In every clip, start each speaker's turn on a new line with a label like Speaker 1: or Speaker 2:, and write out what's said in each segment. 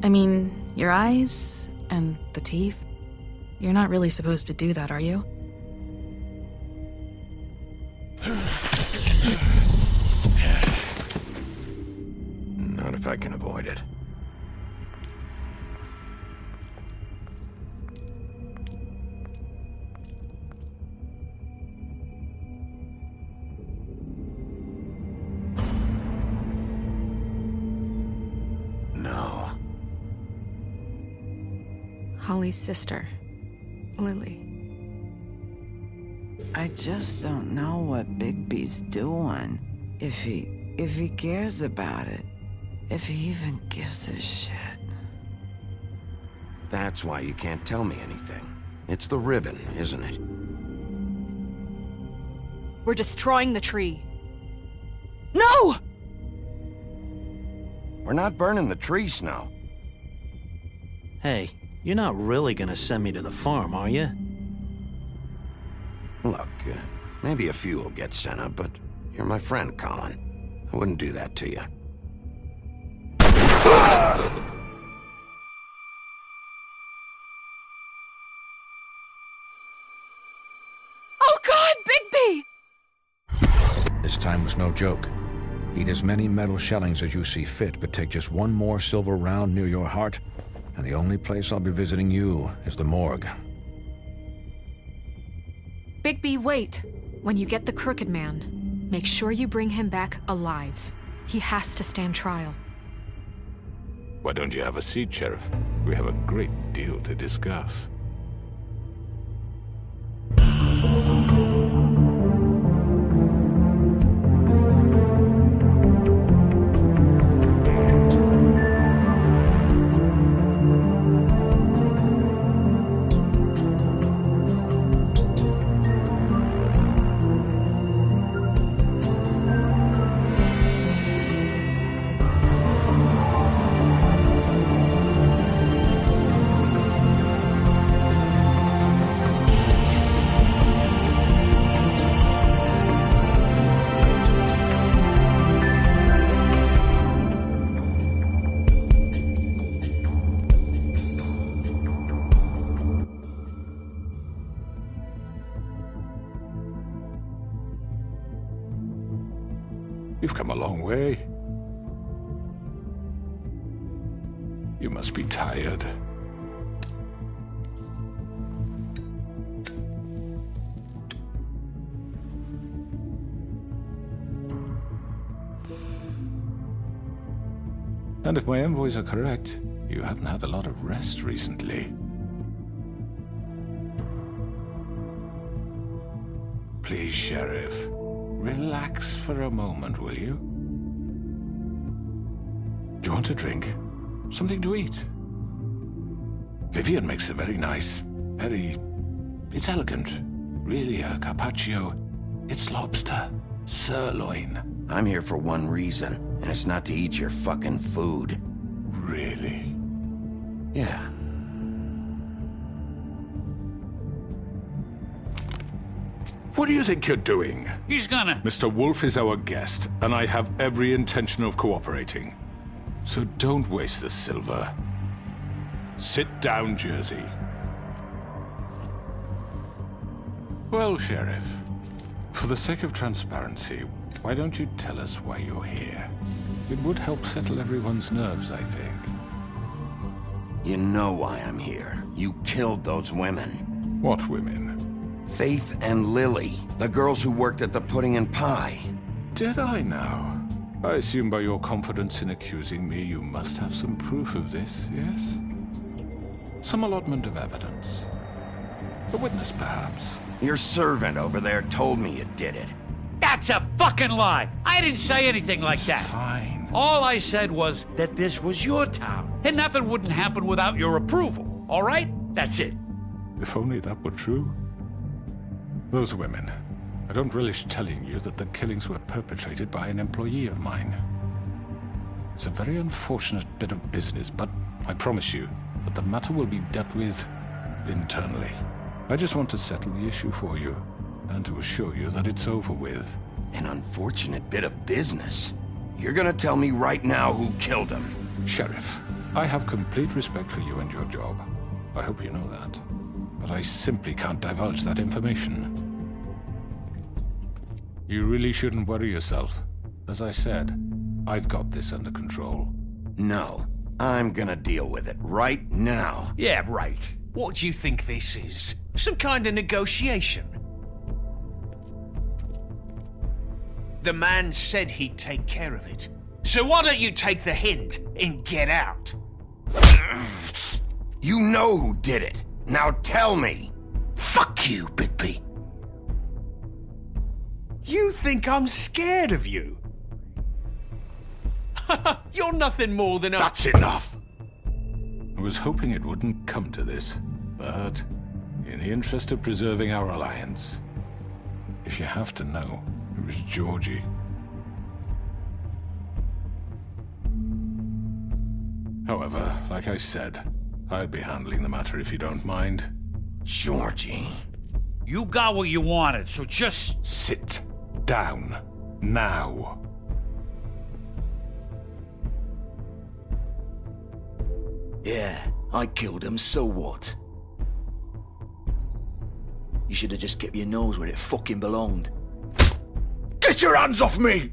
Speaker 1: I mean, your eyes and the teeth. You're not really supposed to do that, are you?
Speaker 2: Not if I can avoid it. No.
Speaker 3: Holly's sister, Lily.
Speaker 4: I just don't know what Bigby's doing. If he cares about it. If he even gives a shit.
Speaker 2: That's why you can't tell me anything. It's the ribbon, isn't it?
Speaker 3: We're destroying the tree. No!
Speaker 2: We're not burning the tree, Snow.
Speaker 5: Hey, you're not really gonna send me to the farm, are you?
Speaker 2: Look, maybe a few will get sent up, but you're my friend, Colin. I wouldn't do that to you.
Speaker 3: Oh God, Bigby!
Speaker 6: This time was no joke. Eat as many metal shellings as you see fit, but take just one more silver round near your heart, and the only place I'll be visiting you is the morgue.
Speaker 3: Bigby, wait. When you get the Crooked Man, make sure you bring him back alive. He has to stand trial.
Speaker 7: Why don't you have a seat, Sheriff? We have a great deal to discuss. You've come a long way. You must be tired. And if my envoys are correct, you haven't had a lot of rest recently. Please, Sheriff. Relax for a moment, will you? Do you want a drink? Something to eat? Vivian makes a very nice, It's elegant. Really a carpaccio. It's lobster. Sirloin.
Speaker 2: I'm here for one reason, and it's not to eat your fucking food.
Speaker 7: Really?
Speaker 2: Yeah.
Speaker 7: What do you think you're doing?
Speaker 8: He's gonna...
Speaker 7: Mr. Wolf is our guest, and I have every intention of cooperating. So don't waste the silver. Sit down, Jersey. Well, Sheriff, for the sake of transparency, why don't you tell us why you're here? It would help settle everyone's nerves, I think.
Speaker 2: You know why I'm here. You killed those women.
Speaker 7: What women?
Speaker 2: Faith and Lily, the girls who worked at the Pudding and Pie.
Speaker 7: Did I now? I assume by your confidence in accusing me, you must have some proof of this, yes? Some allotment of evidence. A witness, perhaps.
Speaker 2: Your servant over there told me you did it.
Speaker 8: That's a fucking lie! I didn't say anything like that.
Speaker 7: Fine.
Speaker 8: All I said was that this was your town, and nothing wouldn't happen without your approval, all right? That's it.
Speaker 7: If only that were true. Those women. I don't relish telling you that the killings were perpetrated by an employee of mine. It's a very unfortunate bit of business, but I promise you that the matter will be dealt with internally. I just want to settle the issue for you, and to assure you that it's over with.
Speaker 2: An unfortunate bit of business. You're gonna tell me right now who killed him.
Speaker 7: Sheriff, I have complete respect for you and your job. I hope you know that. But I simply can't divulge that information. You really shouldn't worry yourself. As I said, I've got this under control.
Speaker 2: No, I'm gonna deal with it right now.
Speaker 8: Yeah, right.
Speaker 9: What do you think this is? Some kind of negotiation? The man said he'd take care of it. So why don't you take the hint and get out?
Speaker 2: You know who did it. Now tell me.
Speaker 9: Fuck you, Bigby. You think I'm scared of you? You're nothing more than a...
Speaker 7: That's enough! I was hoping it wouldn't come to this, but in the interest of preserving our alliance, if you have to know, it was Georgie. However, like I said, I'd be handling the matter if you don't mind.
Speaker 2: Georgie.
Speaker 8: You got what you wanted, so just...
Speaker 7: Sit down. Now.
Speaker 10: Yeah, I killed him, so what? You should have just kept your nose where it fucking belonged. Get your hands off me!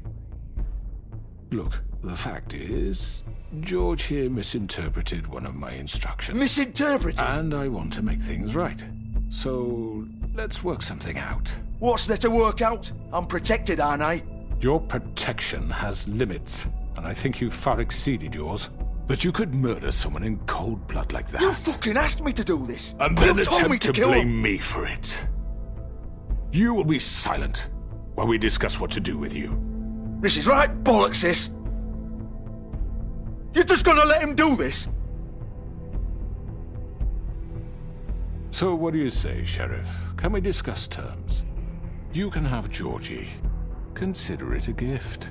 Speaker 7: Look, the fact is, George here misinterpreted one of my instructions.
Speaker 10: Misinterpreted?
Speaker 7: And I want to make things right. So, let's work something out.
Speaker 10: What's there to work out? I'm protected, aren't I?
Speaker 7: Your protection has limits, and I think you've far exceeded yours. That you could murder someone in cold blood like that.
Speaker 10: You fucking asked me to do this!
Speaker 7: And then
Speaker 10: you told me
Speaker 7: attempt to
Speaker 10: kill
Speaker 7: blame
Speaker 10: him.
Speaker 7: me for it. You will be silent while we discuss what to do with you.
Speaker 10: This is right bollocks, this! You're just gonna let him do this?
Speaker 7: So what do you say, Sheriff? Can we discuss terms? You can have Georgie. Consider it a gift,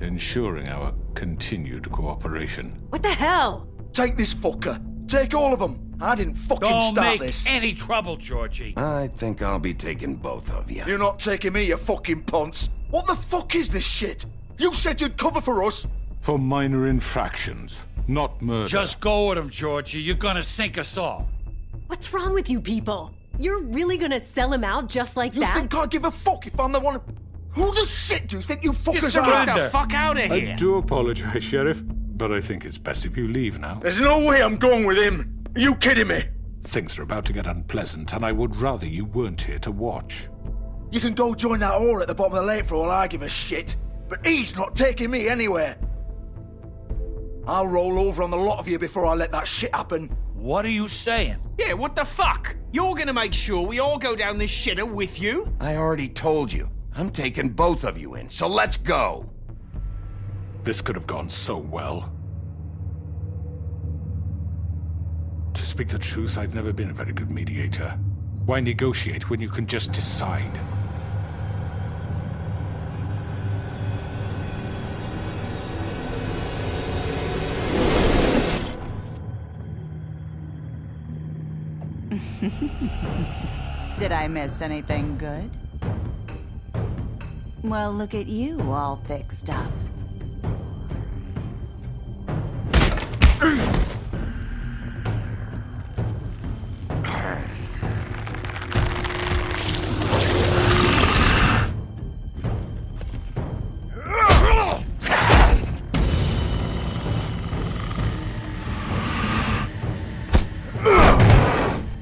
Speaker 7: ensuring our continued cooperation.
Speaker 11: What the hell?
Speaker 10: Take this fucker. Take all of them. I didn't fucking
Speaker 8: Don't
Speaker 10: start
Speaker 8: make
Speaker 10: this.
Speaker 8: any trouble, Georgie.
Speaker 2: I think I'll be taking both of you.
Speaker 10: You're not taking me, you fucking ponce. What the fuck is this shit? You said you'd cover for us.
Speaker 7: For minor infractions, not murder.
Speaker 8: Just go with him, Georgie. You're gonna sink us all.
Speaker 11: What's wrong with you people? You're really gonna sell him out just like
Speaker 10: You
Speaker 11: that?
Speaker 10: think I give a fuck if I'm the one... Who the shit do you think you fuckers
Speaker 8: surrender.
Speaker 10: are?
Speaker 9: Get the fuck out of here!
Speaker 7: I do apologize, Sheriff, but I think it's best if you leave now.
Speaker 10: There's no way I'm going with him. Are you kidding me?
Speaker 7: Things are about to get unpleasant, and I would rather you weren't here to watch.
Speaker 10: You can go join that whore at the bottom of the lake for all I give a shit. But he's not taking me anywhere. I'll roll over on the lot of you before I let that shit happen.
Speaker 8: What are you saying?
Speaker 9: Yeah, what the fuck? You're gonna make sure we all go down this shitter with you?
Speaker 2: I already told you. I'm taking both of you in, so let's go.
Speaker 7: This could have gone so well. To speak the truth, I've never been a very good mediator. Why negotiate when you can just decide?
Speaker 12: Did I miss anything good? Well, look at you, all fixed up.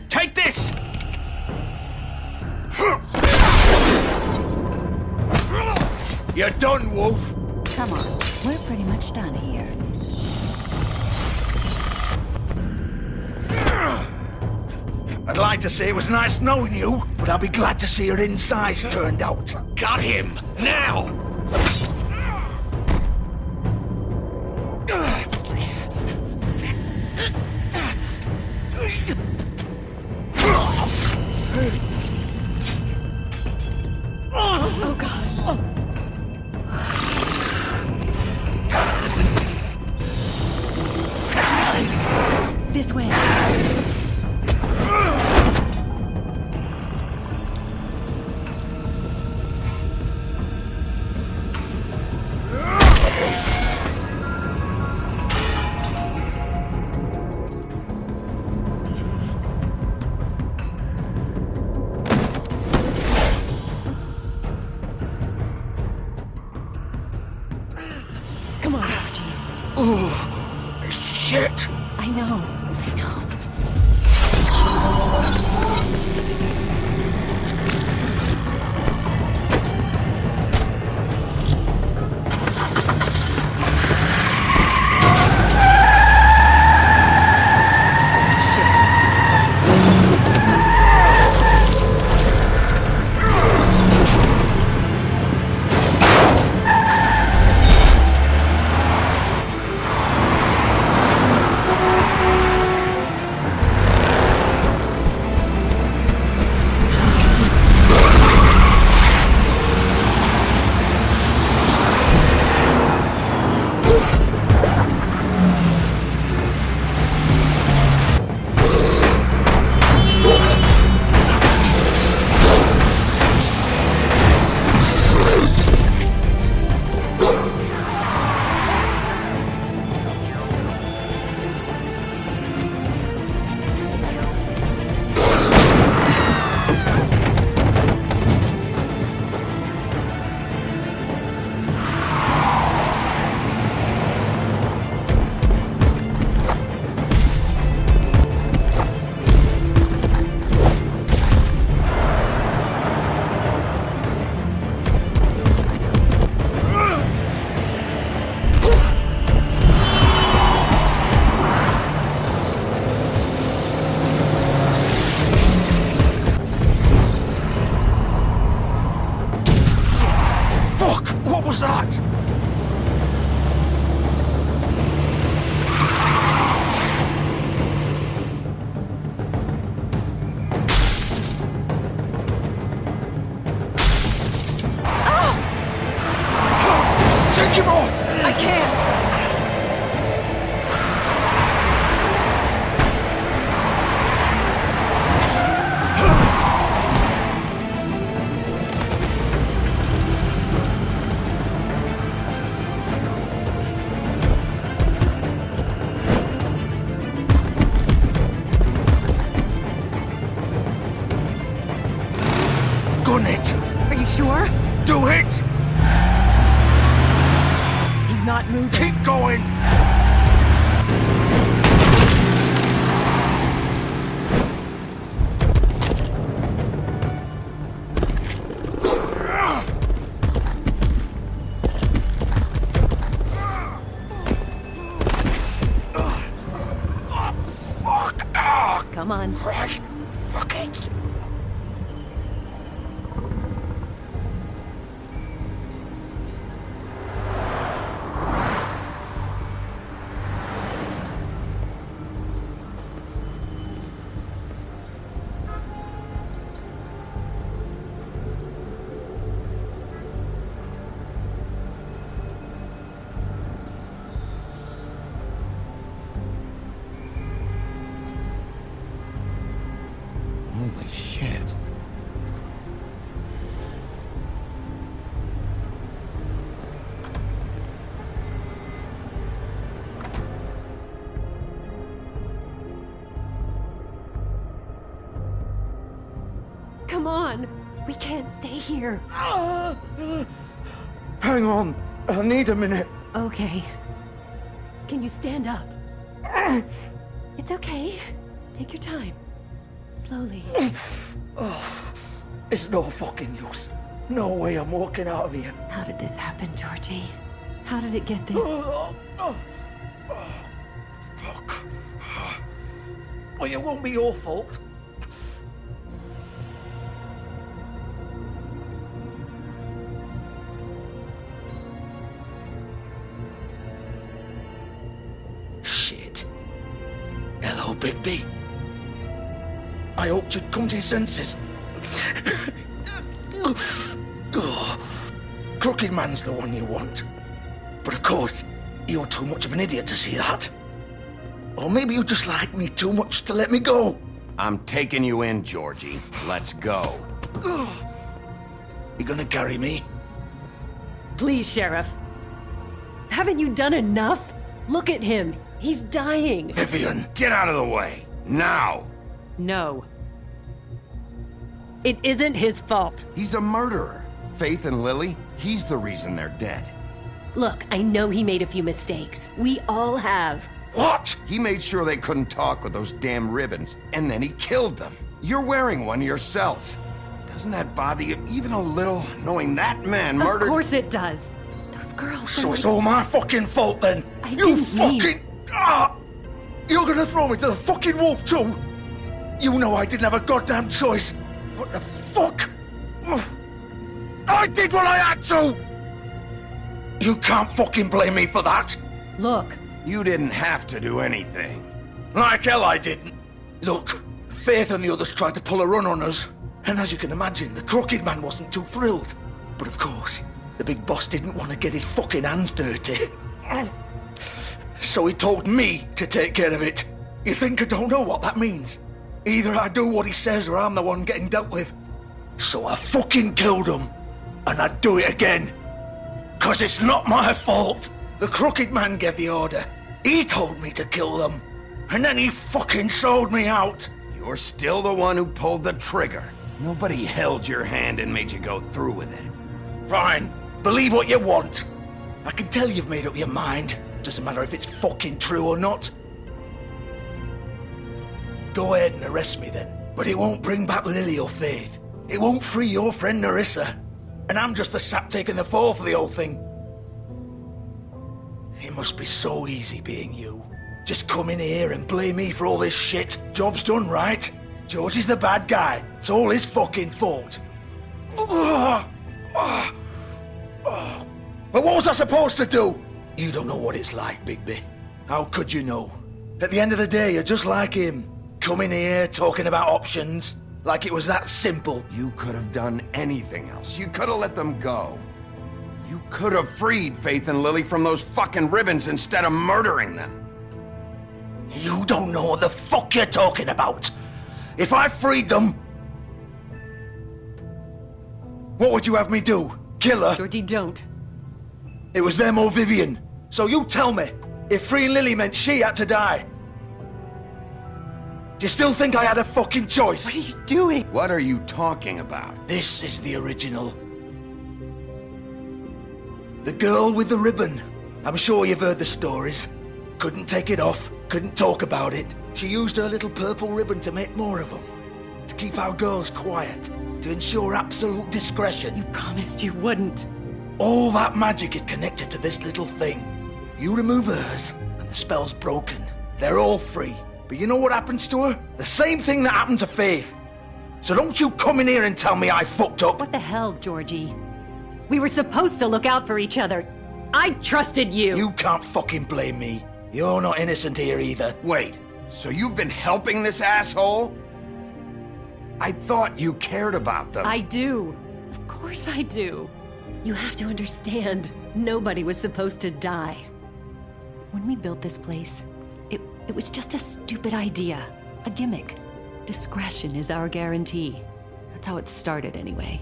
Speaker 9: Take this!
Speaker 10: You're done, Wolf.
Speaker 12: Come on, we're pretty much done here.
Speaker 10: I'd like to say it was nice knowing you, but I'll be glad to see your insides turned out.
Speaker 9: Got him! Now!
Speaker 11: Oh, God. This way. Come on, Archie.
Speaker 10: Oh, shit.
Speaker 11: I know.
Speaker 10: What was that? Take him off!
Speaker 11: I can't.
Speaker 10: Gun it!
Speaker 11: Are you sure?
Speaker 10: Do it!
Speaker 11: He's not moving.
Speaker 10: Keep going! Oh, fuck! Fuck!
Speaker 11: Come on.
Speaker 10: Right. Fuck it!
Speaker 2: Holy shit.
Speaker 11: Come on. We can't stay here.
Speaker 10: Hang on. I need a minute.
Speaker 11: Okay. Can you stand up? It's okay. Take your time. Slowly.
Speaker 10: It's no fucking use. No way I'm walking out of here.
Speaker 11: How did this happen, Georgie? How did it get this?
Speaker 10: Fuck. Well, it won't be your fault. Shit. Hello, Bigby. I hoped you'd come to your senses. Crooked Man's the one you want. But of course, you're too much of an idiot to see that. Or maybe you just like me too much to let me go.
Speaker 2: I'm taking you in, Georgie. Let's go.
Speaker 10: You gonna carry me?
Speaker 11: Please, Sheriff. Haven't you done enough? Look at him. He's dying.
Speaker 10: Vivian!
Speaker 2: Get out of the way. Now!
Speaker 11: No. It isn't his fault.
Speaker 2: He's a murderer. Faith and Lily, he's the reason they're dead.
Speaker 11: Look, I know he made a few mistakes. We all have.
Speaker 10: What?
Speaker 2: He made sure they couldn't talk with those damn ribbons, and then he killed them. You're wearing one yourself. Doesn't that bother you even a little, knowing that man murdered—
Speaker 11: Of course it does. Those girls—
Speaker 10: So it's all my fucking fault then?
Speaker 11: I didn't
Speaker 10: fucking— You're gonna throw me to the fucking wolf too? You know I didn't have a goddamn choice. What the fuck? I did what I had to! You can't fucking blame me for that.
Speaker 11: Look.
Speaker 2: You didn't have to do anything.
Speaker 10: Like hell I didn't. Look, Faith and the others tried to pull a run on us. And as you can imagine, the Crooked Man wasn't too thrilled. But of course, the big boss didn't want to get his fucking hands dirty. So he told me to take care of it. You think I don't know what that means? Either I do what he says or I'm the one getting dealt with. So I fucking killed him. And I'd do it again. 'Cause it's not my fault. The Crooked Man gave the order. He told me to kill them. And then he fucking sold me out.
Speaker 2: You're still the one who pulled the trigger. Nobody held your hand and made you go through with it.
Speaker 10: Fine. Believe what you want. I can tell you've made up your mind. Doesn't matter if it's fucking true or not. Go ahead and arrest me then. But it won't bring back Lily or Faith. It won't free your friend Nerissa. And I'm just the sap taking the fall for the whole thing. It must be so easy being you. Just come in here and blame me for all this shit. Job's done, right? George is the bad guy. It's all his fucking fault. But what was I supposed to do? You don't know what it's like, Bigby. How could you know? At the end of the day, you're just like him. Coming here, talking about options. Like it was that simple.
Speaker 2: You could have done anything else. You could have let them go. You could have freed Faith and Lily from those fucking ribbons instead of murdering them.
Speaker 10: You don't know what the fuck you're talking about. If I freed them... What would you have me do? Kill her?
Speaker 11: Georgie, don't.
Speaker 10: It was them or Vivian. So you tell me, if freeing Lily meant she had to die, do you still think I had a fucking choice?
Speaker 11: What are you doing?
Speaker 2: What are you talking about?
Speaker 10: This is the original. The girl with the ribbon. I'm sure you've heard the stories. Couldn't take it off, couldn't talk about it. She used her little purple ribbon to make more of them. To keep our girls quiet. To ensure absolute discretion.
Speaker 11: You promised you wouldn't.
Speaker 10: All that magic is connected to this little thing. You remove hers, and the spell's broken. They're all free. But you know what happens to her? The same thing that happened to Faith. So don't you come in here and tell me I fucked up.
Speaker 11: What the hell, Georgie? We were supposed to look out for each other. I trusted you.
Speaker 10: You can't fucking blame me. You're not innocent here either.
Speaker 2: Wait, so you've been helping this asshole? I thought you cared about them.
Speaker 11: I do. Of course I do. You have to understand, nobody was supposed to die. When we built this place, it was just a stupid idea. A gimmick. Discretion is our guarantee. That's how it started anyway.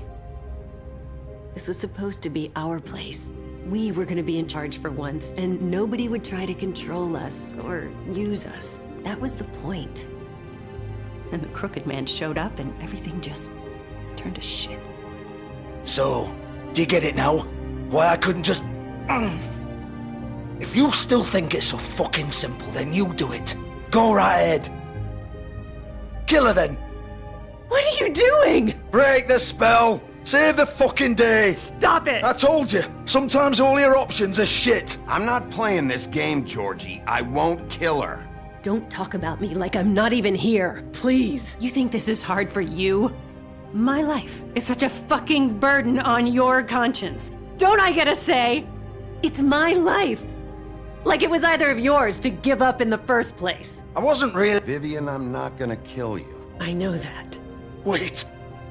Speaker 11: This was supposed to be our place. We were gonna be in charge for once, and nobody would try to control us or use us. That was the point. Then the crooked man showed up and everything just turned to shit.
Speaker 10: So, do you get it now? Why I couldn't just... If you still think it's so fucking simple, then you do it. Go right ahead. Kill her then.
Speaker 11: What are you doing?
Speaker 10: Break the spell. Save the fucking day.
Speaker 11: Stop it.
Speaker 10: I told you, sometimes all your options are shit.
Speaker 2: I'm not playing this game, Georgie. I won't kill her.
Speaker 11: Don't talk about me like I'm not even here, please. You think this is hard for you? My life is such a fucking burden on your conscience. Don't I get a say? It's my life. Like it was either of yours to give up in the first place.
Speaker 10: I wasn't really...
Speaker 2: Vivian, I'm not gonna kill you.
Speaker 11: I know that.
Speaker 10: Wait.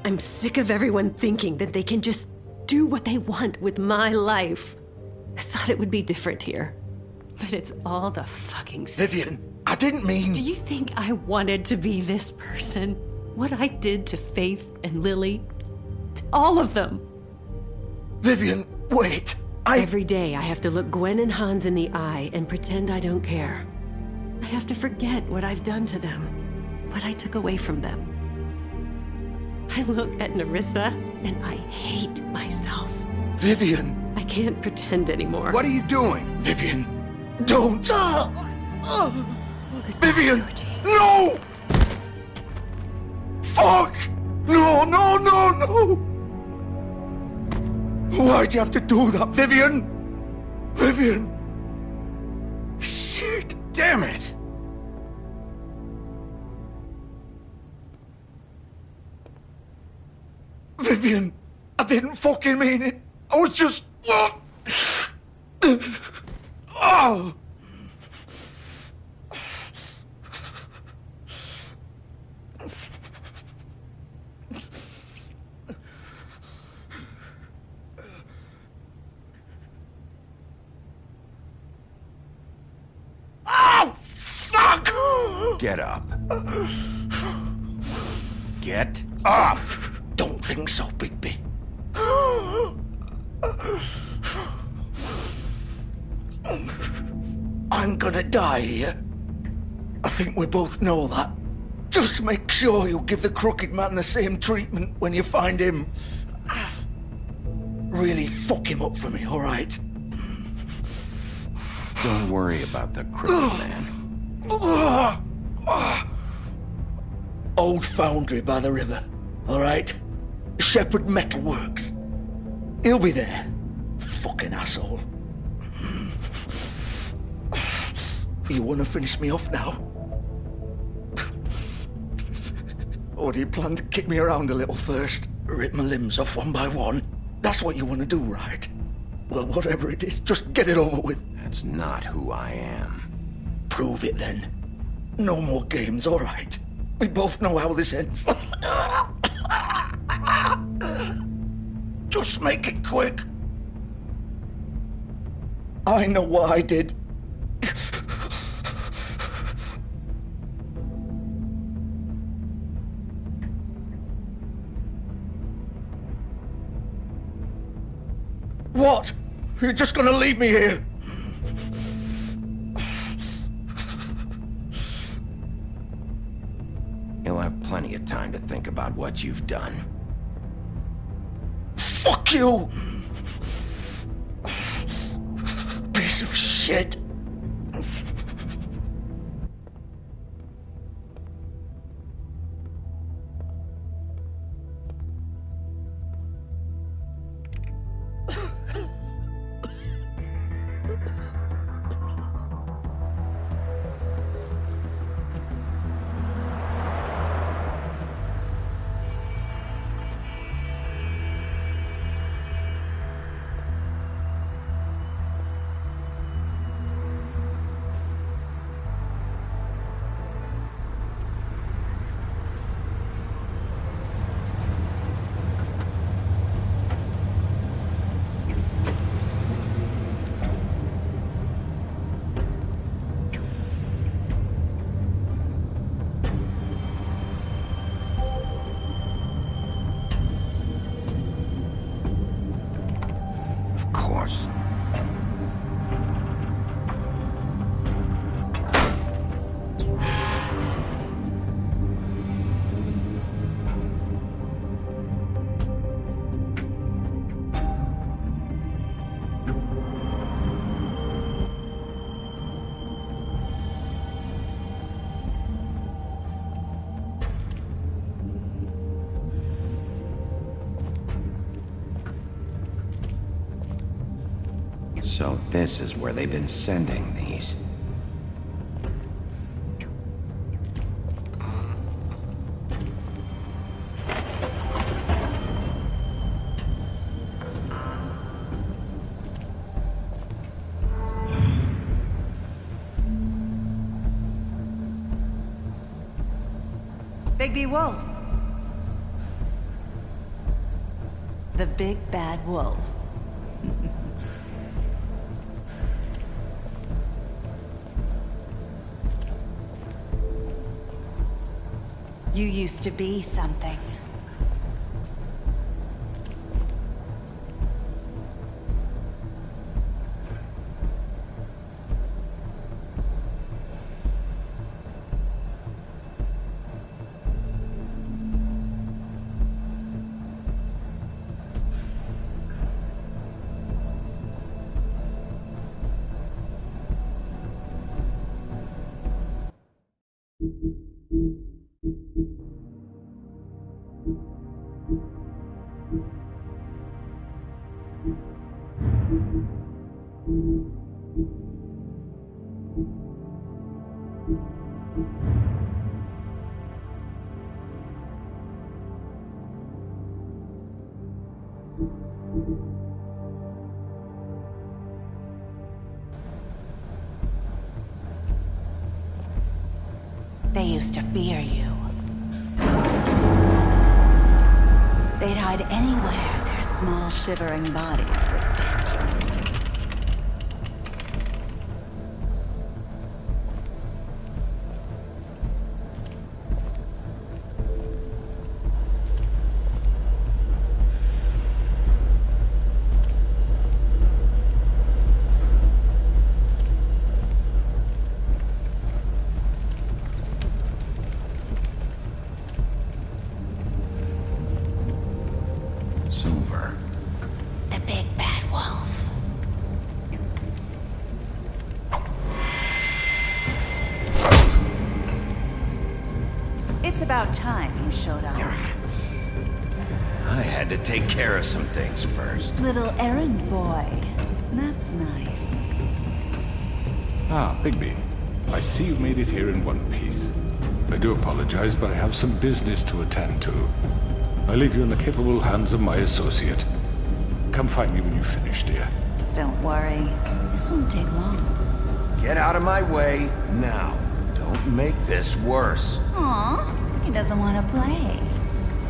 Speaker 11: I'm sick of everyone thinking that they can just do what they want with my life. I thought it would be different here. But it's all the fucking...
Speaker 10: Vivian, I didn't mean...
Speaker 11: Do you think I wanted to be this person? What I did to Faith and Lily? To all of them?
Speaker 10: Vivian, wait.
Speaker 11: Every day I have to look Gwen and Hans in the eye and pretend I don't care. I have to forget what I've done to them, what I took away from them. I look at Nerissa and I hate myself.
Speaker 10: Vivian.
Speaker 11: I can't pretend anymore.
Speaker 2: What are you doing?
Speaker 10: Vivian, don't. Vivian, no! Fuck! No, no, no, no! Why'd you have to do that, Vivian? Vivian! Shit!
Speaker 2: Damn it!
Speaker 10: Vivian, I didn't fucking mean it. I was just... Oh! Oh, fuck!
Speaker 2: Get up. Get up!
Speaker 10: Don't think so, Bigby. I'm gonna die here. I think we both know that. Just make sure you give the crooked man the same treatment when you find him. Really fuck him up for me, all right?
Speaker 2: Don't worry about the crooked man.
Speaker 10: Old foundry by the river, all right? Shepherd Metalworks. He'll be there. Fucking asshole. You want to finish me off now? Or do you plan to kick me around a little first? Rip my limbs off one by one? That's what you want to do, right? Well, whatever it is, just get it over with.
Speaker 2: That's not who I am.
Speaker 10: Prove it then. No more games, all right? We both know how this ends. Just make it quick. I know what I did. What? You're just gonna leave me here?
Speaker 2: You'll have plenty of time to think about what you've done.
Speaker 10: Fuck you! Piece of shit.
Speaker 2: So this is where they've been sending these.
Speaker 12: Bigby Wolf. The big bad wolf. You used to be something. They used to fear you. They'd hide anywhere their small, shivering bodies would fit.
Speaker 2: Silver.
Speaker 12: The big bad wolf. It's about time you showed up.
Speaker 2: I had to take care of some things first.
Speaker 12: Little errand boy. That's nice.
Speaker 7: Ah, Bigby. I see you've made it here in one piece. I do apologize, but I have some business to attend to. I leave you in the capable hands of my associate. Come find me when you finish, dear.
Speaker 12: Don't worry. This won't take long.
Speaker 2: Get out of my way now. Don't make this worse.
Speaker 12: Aw, he doesn't want to play.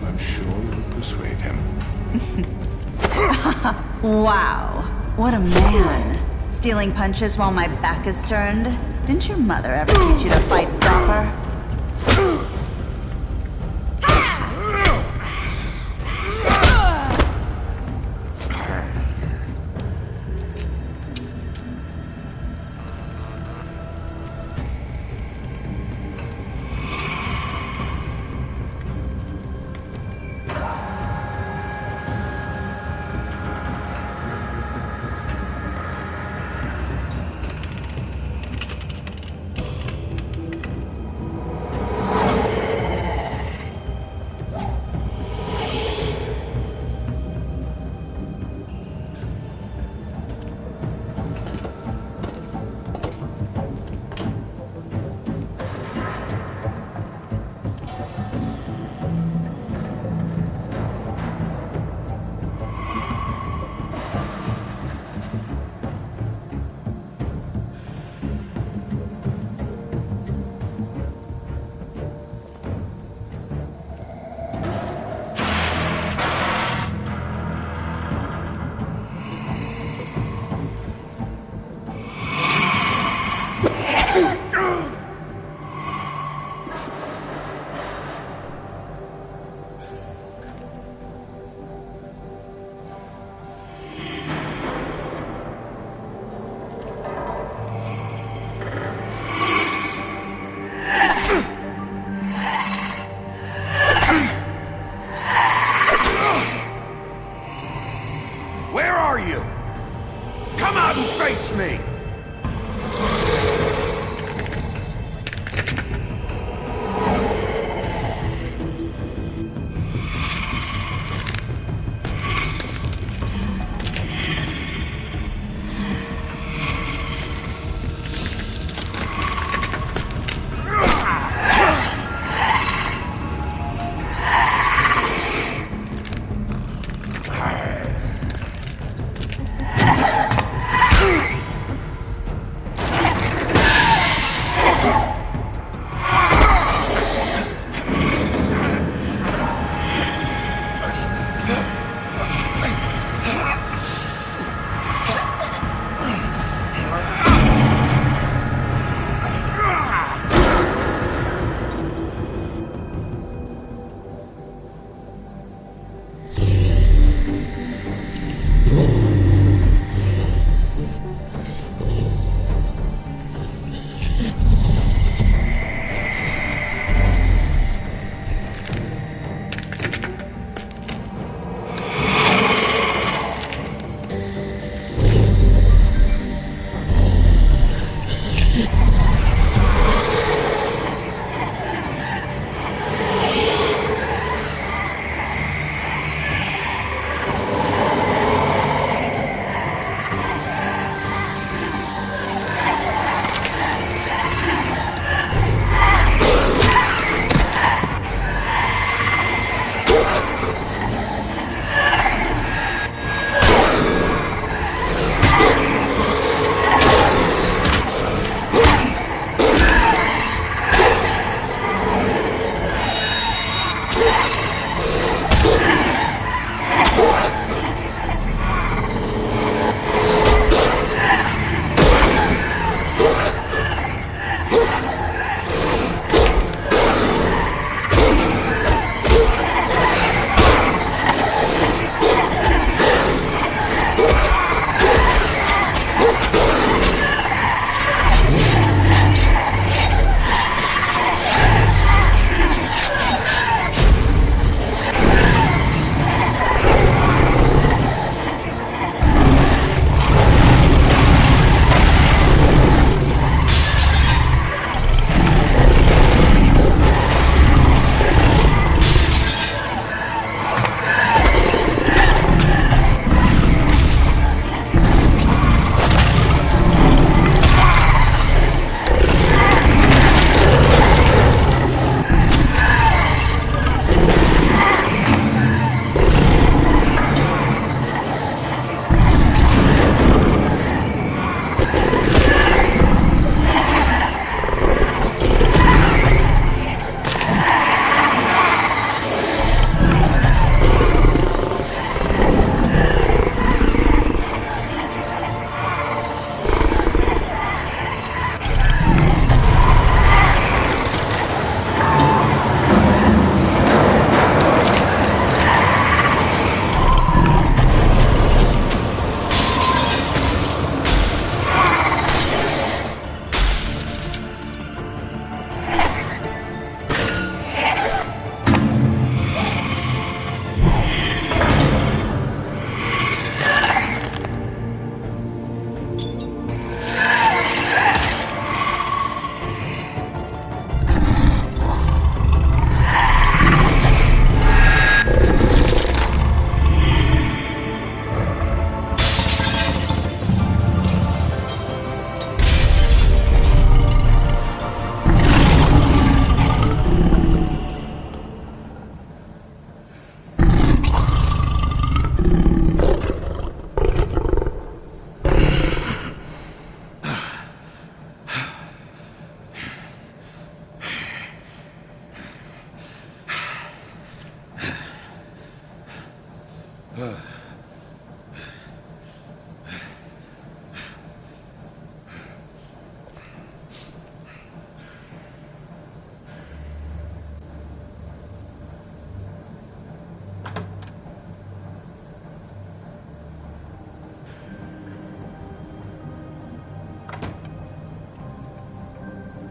Speaker 7: I'm sure you'll persuade him.
Speaker 12: Wow, what a man. Stealing punches while my back is turned? Didn't your mother ever teach you to fight proper?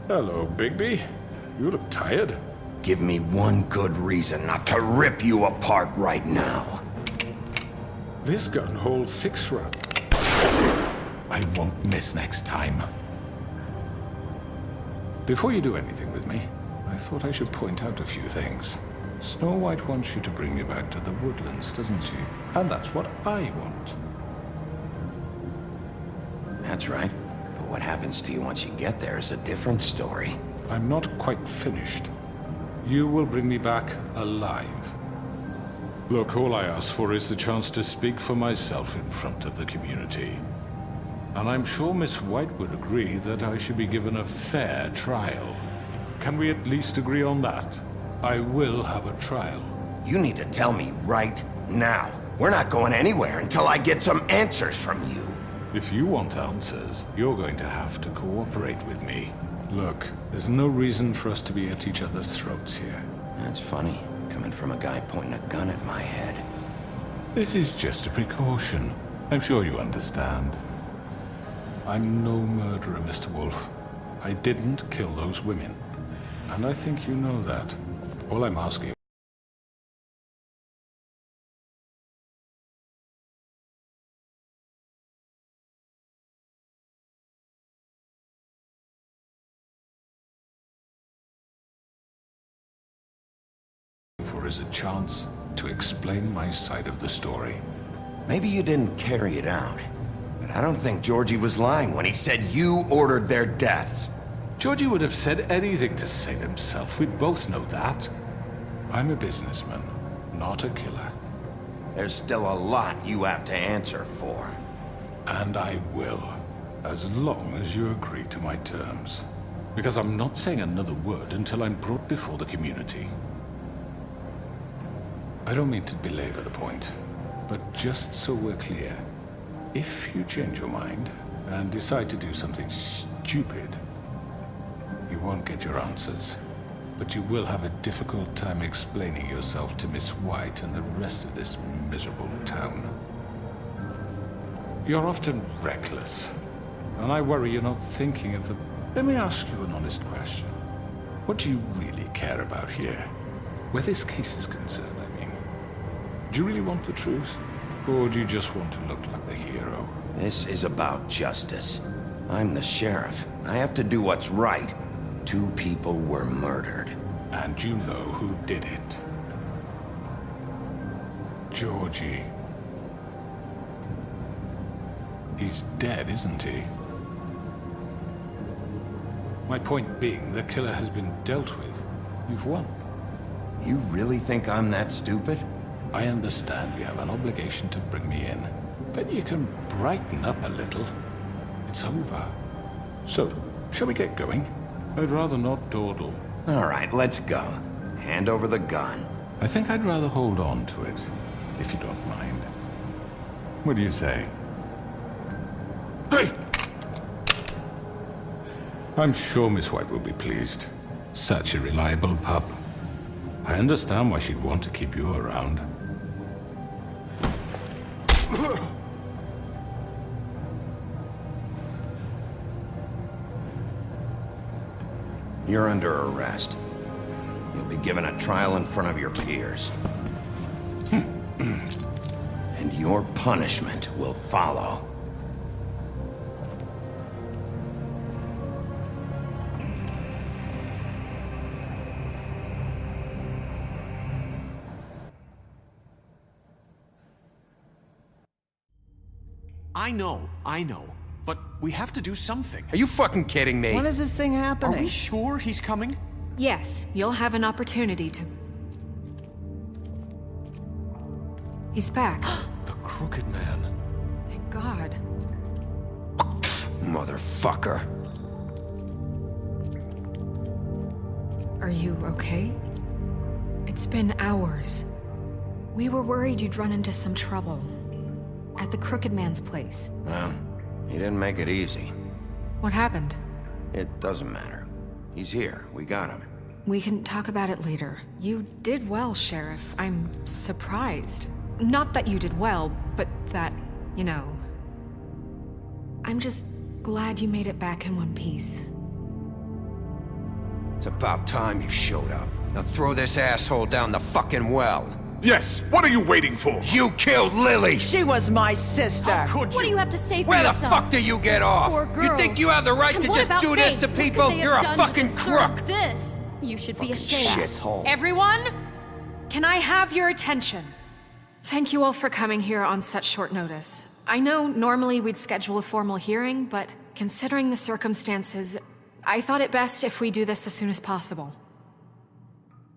Speaker 7: Hello, Bigby. You look tired.
Speaker 2: Give me one good reason not to rip you apart right now.
Speaker 7: This gun holds 6 rounds. I won't miss next time. Before you do anything with me, I thought I should point out a few things. Snow White wants you to bring me back to the woodlands, doesn't she? And that's what I want.
Speaker 2: That's right. But what happens to you once you get there is a different story.
Speaker 7: I'm not quite finished. You will bring me back alive. Look, all I ask for is the chance to speak for myself in front of the community. And I'm sure Miss White would agree that I should be given a fair trial. Can we at least agree on that? I will have a trial.
Speaker 2: You need to tell me right now. We're not going anywhere until I get some answers from you.
Speaker 7: If you want answers, you're going to have to cooperate with me. Look, there's no reason for us to be at each other's throats here.
Speaker 2: That's funny, coming from a guy pointing a gun at my head.
Speaker 7: This is just a precaution. I'm sure you understand. I'm no murderer, Mr. Wolf. I didn't kill those women. And I think you know that. All I'm asking for is a chance to explain my side of the story.
Speaker 2: Maybe you didn't carry it out, but I don't think Georgie was lying when he said you ordered their deaths.
Speaker 7: Georgie would have said anything to save himself. We both know that. I'm a businessman, not a killer.
Speaker 2: There's still a lot you have to answer for.
Speaker 7: And I will, as long as you agree to my terms. Because I'm not saying another word until I'm brought before the community. I don't mean to belabor the point, but just so we're clear, if you change your mind and decide to do something stupid, you won't get your answers, but you will have a difficult time explaining yourself to Miss White and the rest of this miserable town. You're often reckless, and I worry you're not thinking of the... Let me ask you an honest question. What do you really care about here? Where this case is concerned, I mean. Do you really want the truth? Or do you just want to look like the hero?
Speaker 2: This is about justice. I'm the sheriff. I have to do what's right. 2 people were murdered.
Speaker 7: And you know who did it. Georgie. He's dead, isn't he? My point being, the killer has been dealt with. You've won.
Speaker 2: You really think I'm that stupid?
Speaker 7: I understand you have an obligation to bring me in, but you can brighten up a little. It's over. So, shall we get going? I'd rather not dawdle.
Speaker 2: All right, let's go. Hand over the gun.
Speaker 7: I think I'd rather hold on to it, if you don't mind. What do you say? Hey! I'm sure Miss White will be pleased. Such a reliable pup. I understand why she'd want to keep you around.
Speaker 2: You're under arrest. You'll be given a trial in front of your peers. And your punishment will follow.
Speaker 13: I know. But we have to do something.
Speaker 9: Are you fucking kidding me?
Speaker 4: When is this thing happening?
Speaker 13: Are we sure he's coming?
Speaker 3: Yes, you'll have an opportunity to... He's back.
Speaker 13: The Crooked Man.
Speaker 3: Thank God.
Speaker 2: Motherfucker.
Speaker 3: Are you okay? It's been hours. We were worried you'd run into some trouble. At the Crooked Man's place.
Speaker 2: Well, he didn't make it easy.
Speaker 3: What happened?
Speaker 2: It doesn't matter. He's here. We got him.
Speaker 3: We can talk about it later. You did well, Sheriff. I'm surprised. Not that you did well, but that, you know... I'm just glad you made it back in one piece.
Speaker 2: It's about time you showed up. Now throw this asshole down the fucking well.
Speaker 14: Yes, what are you waiting for?
Speaker 2: You killed Lily!
Speaker 4: She was my sister.
Speaker 13: How could
Speaker 11: What do
Speaker 13: you?
Speaker 11: you have to say for
Speaker 2: Where the
Speaker 11: yourself?
Speaker 2: fuck do you get off?
Speaker 11: Poor
Speaker 2: You
Speaker 11: girls.
Speaker 2: think you have the right
Speaker 11: And
Speaker 2: to
Speaker 11: what
Speaker 2: just
Speaker 11: about
Speaker 2: do this
Speaker 11: Faith?
Speaker 2: to
Speaker 11: What could
Speaker 2: people?
Speaker 11: they have
Speaker 2: You're a
Speaker 11: done to
Speaker 2: fucking
Speaker 11: deserve
Speaker 2: crook!
Speaker 11: This. You should be ashamed.
Speaker 2: Shithole.
Speaker 3: Everyone, can I have your attention? Thank you all for coming here on such short notice. I know normally we'd schedule a formal hearing, but considering the circumstances, I thought it best if we do this as soon as possible.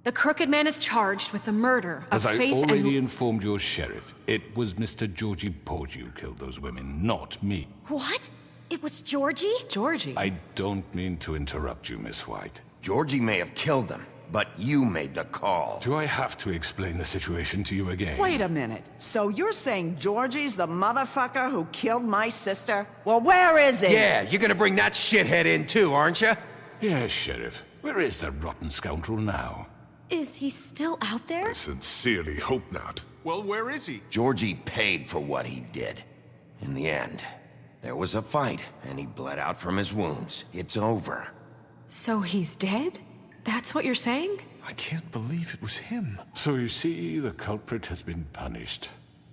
Speaker 3: The Crooked Man is charged with the murder of
Speaker 7: As I
Speaker 3: Faith
Speaker 7: already
Speaker 3: and...
Speaker 7: informed your sheriff, it was Mr. Georgie Porgy who killed those women, not me.
Speaker 11: What? It was Georgie?
Speaker 3: Georgie?
Speaker 7: I don't mean to interrupt you, Miss White.
Speaker 2: Georgie may have killed them, but you made the call.
Speaker 7: Do I have to explain the situation to you again?
Speaker 4: Wait a minute. So you're saying Georgie's the motherfucker who killed my sister? Well, where is he?
Speaker 2: Yeah, you're gonna bring that shithead in too, aren't you?
Speaker 7: Yes, Sheriff. Where is that rotten scoundrel now?
Speaker 11: Is he still out there?
Speaker 14: I sincerely hope not.
Speaker 13: Well, where is he?
Speaker 2: Georgie paid for what he did. In the end, there was a fight, and he bled out from his wounds. It's over.
Speaker 3: So he's dead? That's what you're saying?
Speaker 14: I can't believe it was him.
Speaker 7: So you see, the culprit has been punished.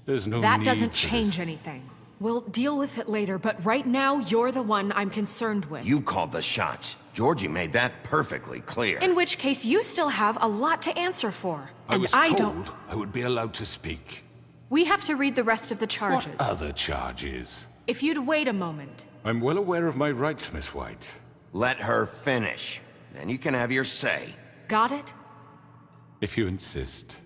Speaker 7: There's no
Speaker 3: That
Speaker 7: need
Speaker 3: doesn't
Speaker 7: for
Speaker 3: change
Speaker 7: this.
Speaker 3: anything. We'll deal with it later, but right now, you're the one I'm concerned with.
Speaker 2: You called the shots. Georgie made that perfectly clear.
Speaker 3: In which case, you still have a lot to answer for.
Speaker 7: I
Speaker 3: And
Speaker 7: was
Speaker 3: I
Speaker 7: told
Speaker 3: don't...
Speaker 7: I would be allowed to speak.
Speaker 3: We have to read the rest of the charges.
Speaker 7: What other charges?
Speaker 3: If you'd wait a moment.
Speaker 7: I'm well aware of my rights, Miss White.
Speaker 2: Let her finish. Then you can have your say.
Speaker 3: Got it?
Speaker 7: If you insist.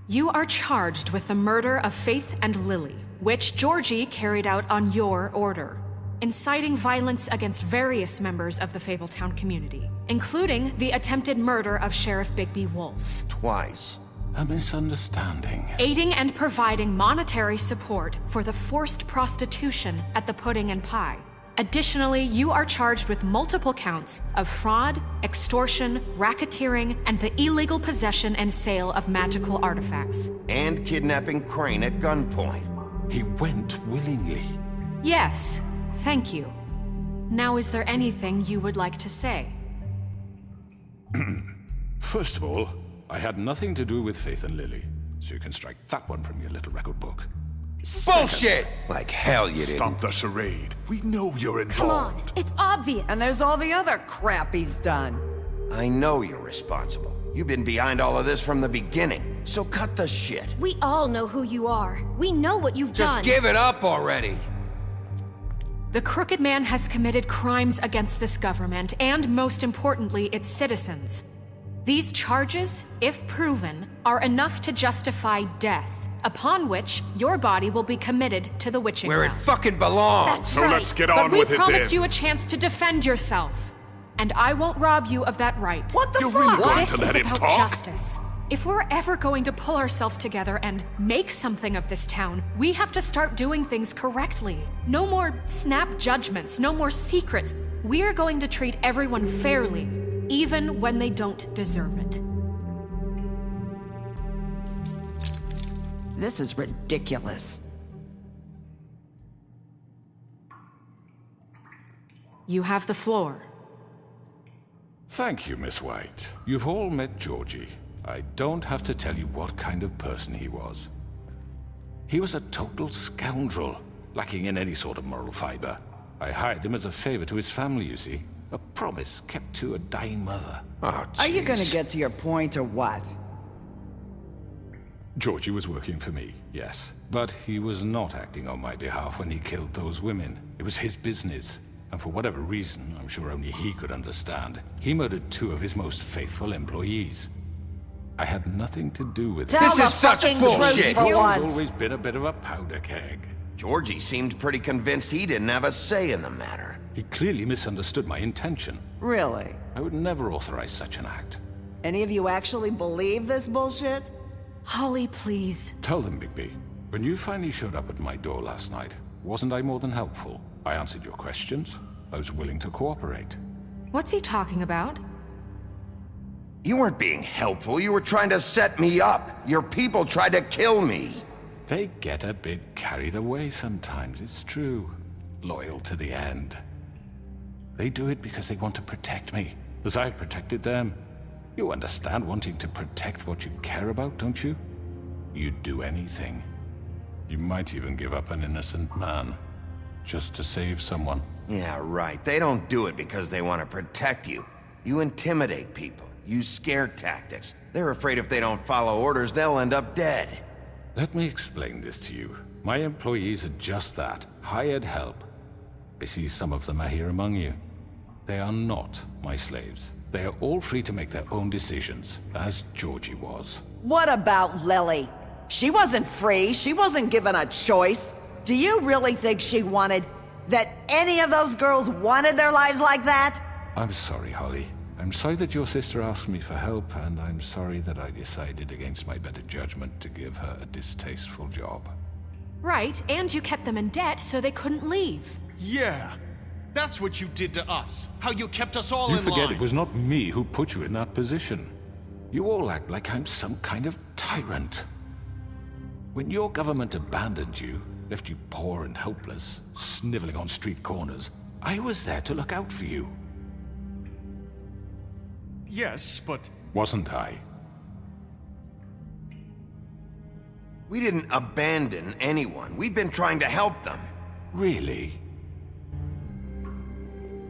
Speaker 3: You are charged with the murder of Faith and Lily, which Georgie carried out on your order, inciting violence against various members of the Fabletown community, including the attempted murder of Sheriff Bigby Wolf.
Speaker 2: Twice.
Speaker 7: A misunderstanding.
Speaker 3: Aiding and providing monetary support for the forced prostitution at the Pudding and Pie. Additionally, you are charged with multiple counts of fraud, extortion, racketeering, and the illegal possession and sale of magical artifacts.
Speaker 2: And kidnapping Crane at gunpoint.
Speaker 7: He went willingly.
Speaker 3: Yes, thank you. Now, is there anything you would like to say?
Speaker 7: First of all, I had nothing to do with Faith and Lily, so you can strike that one from your little record book.
Speaker 2: Bullshit! Like hell you didn't.
Speaker 14: Stop the charade. We know you're
Speaker 11: Come on,
Speaker 14: involved.
Speaker 11: it's obvious.
Speaker 4: And there's all the other crap he's done.
Speaker 2: I know you're responsible. You've been behind all of this from the beginning, so cut the shit.
Speaker 11: We all know who you are. We know what you've
Speaker 2: Just
Speaker 11: done.
Speaker 2: give it up already.
Speaker 3: The Crooked Man has committed crimes against this government and, most importantly, its citizens. These charges, if proven, are enough to justify death, upon which your body will be committed to the witching
Speaker 2: Where it
Speaker 3: ground.
Speaker 2: fucking belongs.
Speaker 11: That's
Speaker 14: So
Speaker 11: right.
Speaker 14: let's get
Speaker 3: But
Speaker 14: on
Speaker 3: we
Speaker 14: with it
Speaker 3: promised
Speaker 14: then.
Speaker 3: you a chance to defend yourself, and I won't rob you of that right.
Speaker 4: What the
Speaker 14: You're
Speaker 4: fuck?
Speaker 14: really going
Speaker 3: This
Speaker 14: to
Speaker 3: is
Speaker 14: let him
Speaker 3: about
Speaker 14: talk?
Speaker 3: justice. If we're ever going to pull ourselves together and make something of this town, we have to start doing things correctly. No more snap judgments, no more secrets. We're going to treat everyone fairly, even when they don't deserve it.
Speaker 4: This is ridiculous.
Speaker 3: You have the floor.
Speaker 7: Thank you, Miss White. You've all met Georgie. I don't have to tell you what kind of person he was. He was a total scoundrel, lacking in any sort of moral fiber. I hired him as a favor to his family, you see. A promise kept to a dying mother.
Speaker 2: Oh,
Speaker 4: Are you gonna
Speaker 2: jeez.
Speaker 4: get to your point or what?
Speaker 7: Georgie was working for me, yes. But he was not acting on my behalf when he killed those women. It was his business. And for whatever reason, I'm sure only he could understand, he murdered 2 of his most faithful employees. I had nothing to do with it.
Speaker 4: Tell
Speaker 2: This
Speaker 4: the
Speaker 2: is such
Speaker 4: fucking
Speaker 2: bullshit.
Speaker 4: truth for
Speaker 7: He's
Speaker 4: once.
Speaker 7: always been a bit of a powder keg.
Speaker 2: Georgie seemed pretty convinced he didn't have a say in the matter.
Speaker 7: He clearly misunderstood my intention.
Speaker 4: Really?
Speaker 7: I would never authorize such an act.
Speaker 4: Any of you actually believe this bullshit?
Speaker 3: Holly, please.
Speaker 7: Tell them, Bigby. When you finally showed up at my door last night, wasn't I more than helpful? I answered your questions. I was willing to cooperate.
Speaker 3: What's he talking about?
Speaker 2: You weren't being helpful. You were trying to set me up. Your people tried to kill me.
Speaker 7: They get a bit carried away sometimes, it's true. Loyal to the end. They do it because they want to protect me, as I've protected them. You understand wanting to protect what you care about, don't you? You'd do anything. You might even give up an innocent man, just to save someone.
Speaker 2: Yeah, right. They don't do it because they want to protect you. You intimidate people, use scare tactics. They're afraid if they don't follow orders, they'll end up dead.
Speaker 7: Let me explain this to you. My employees are just that, hired help. I see some of them are here among you. They are not my slaves. They are all free to make their own decisions, as Georgie was.
Speaker 4: What about Lily? She wasn't free. She wasn't given a choice. Do you really think she wanted... that any of those girls wanted their lives like that?
Speaker 7: I'm sorry, Holly. I'm sorry that your sister asked me for help, and I'm sorry that I decided against my better judgment to give her a distasteful job.
Speaker 3: Right, and you kept them in debt so they couldn't leave.
Speaker 13: Yeah, that's what you did to us. How you kept us all
Speaker 7: You
Speaker 13: in line.
Speaker 7: forget it was not me who put you in that position. You all act like I'm some kind of tyrant. When your government abandoned you, left you poor and helpless, sniveling on street corners, I was there to look out for you.
Speaker 13: Yes, but...
Speaker 7: Wasn't I?
Speaker 2: We didn't abandon anyone. We've been trying to help them.
Speaker 7: Really?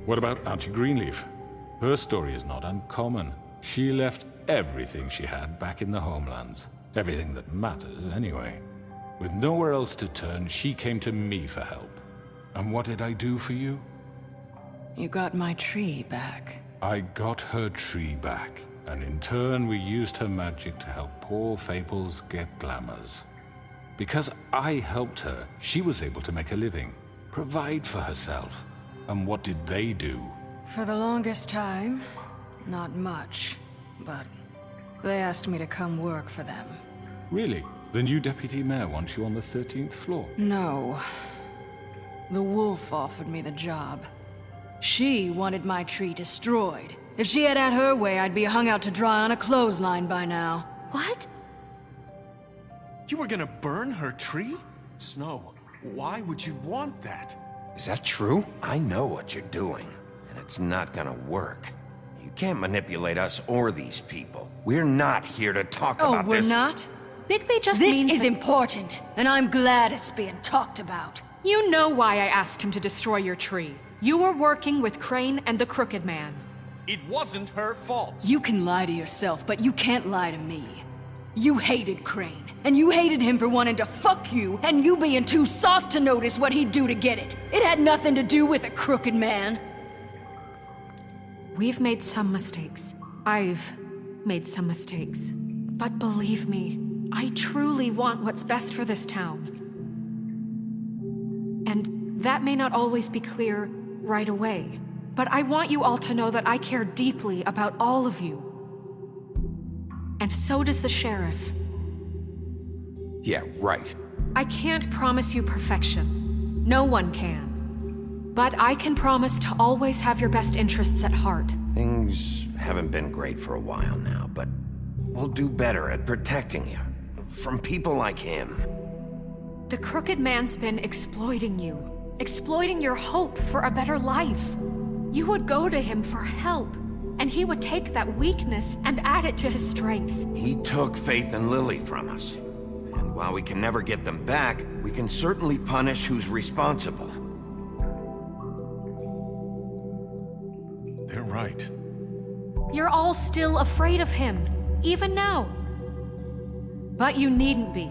Speaker 7: What about Auntie Greenleaf? Her story is not uncommon. She left everything she had back in the homelands. Everything that matters, anyway. With nowhere else to turn, she came to me for help. And what did I do for you?
Speaker 1: You got my tree back.
Speaker 7: I got her tree back, and in turn we used her magic to help poor Fables get glamours. Because I helped her, she was able to make a living, provide for herself. And what did they do?
Speaker 1: For the longest time, not much, but they asked me to come work for them.
Speaker 7: Really? The new deputy mayor wants you on the 13th floor?
Speaker 1: No. The wolf offered me the job. She wanted my tree destroyed. If she had her way, I'd be hung out to dry on a clothesline by now.
Speaker 11: What?
Speaker 13: You were gonna burn her tree? Snow, why would you want that?
Speaker 2: Is that true? I know what you're doing, and it's not gonna work. You can't manipulate us or these people. We're not here to talk about this.
Speaker 1: Oh, we're not?
Speaker 3: Bigby just
Speaker 1: This
Speaker 3: means
Speaker 1: is
Speaker 3: that-
Speaker 1: important, and I'm glad it's being talked about.
Speaker 3: You know why I asked him to destroy your tree. You were working with Crane and the Crooked Man.
Speaker 13: It wasn't her fault.
Speaker 1: You can lie to yourself, but you can't lie to me. You hated Crane, and you hated him for wanting to fuck you, and you being too soft to notice what he'd do to get it. It had nothing to do with the Crooked Man.
Speaker 3: We've made some mistakes. I've made some mistakes. But believe me, I truly want what's best for this town. And that may not always be clear right away, but I want you all to know that I care deeply about all of you. And so does the sheriff.
Speaker 2: Yeah, right.
Speaker 3: I can't promise you perfection. No one can. But I can promise to always have your best interests at heart.
Speaker 2: Things haven't been great for a while now, but we'll do better at protecting you. From people like him.
Speaker 3: The Crooked Man's been exploiting you. Exploiting your hope for a better life. You would go to him for help, and he would take that weakness and add it to his strength.
Speaker 2: He took Faith and Lily from us. And while we can never get them back, we can certainly punish who's responsible.
Speaker 14: They're right.
Speaker 3: You're all still afraid of him, even now. But you needn't be.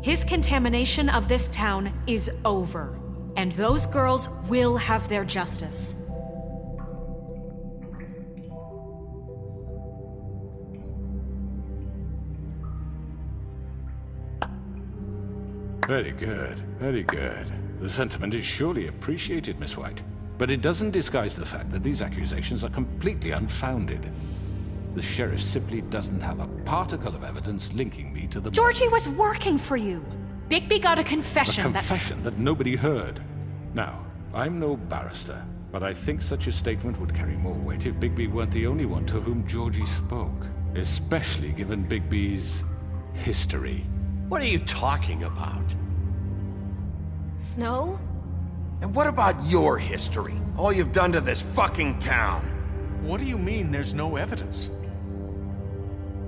Speaker 3: His contamination of this town is over, and those girls will have their justice.
Speaker 7: Very good, very good. The sentiment is surely appreciated, Miss White. But it doesn't disguise the fact that these accusations are completely unfounded. The sheriff simply doesn't have a particle of evidence linking me to the...
Speaker 3: Georgie was working for you. Bigby got a confession
Speaker 7: A confession that nobody heard. Now, I'm no barrister, but I think such a statement would carry more weight if Bigby weren't the only one to whom Georgie spoke. Especially given Bigby's history.
Speaker 9: What are you talking about?
Speaker 11: Snow?
Speaker 2: And what about your history? All you've done to this fucking town?
Speaker 13: What do you mean there's no evidence?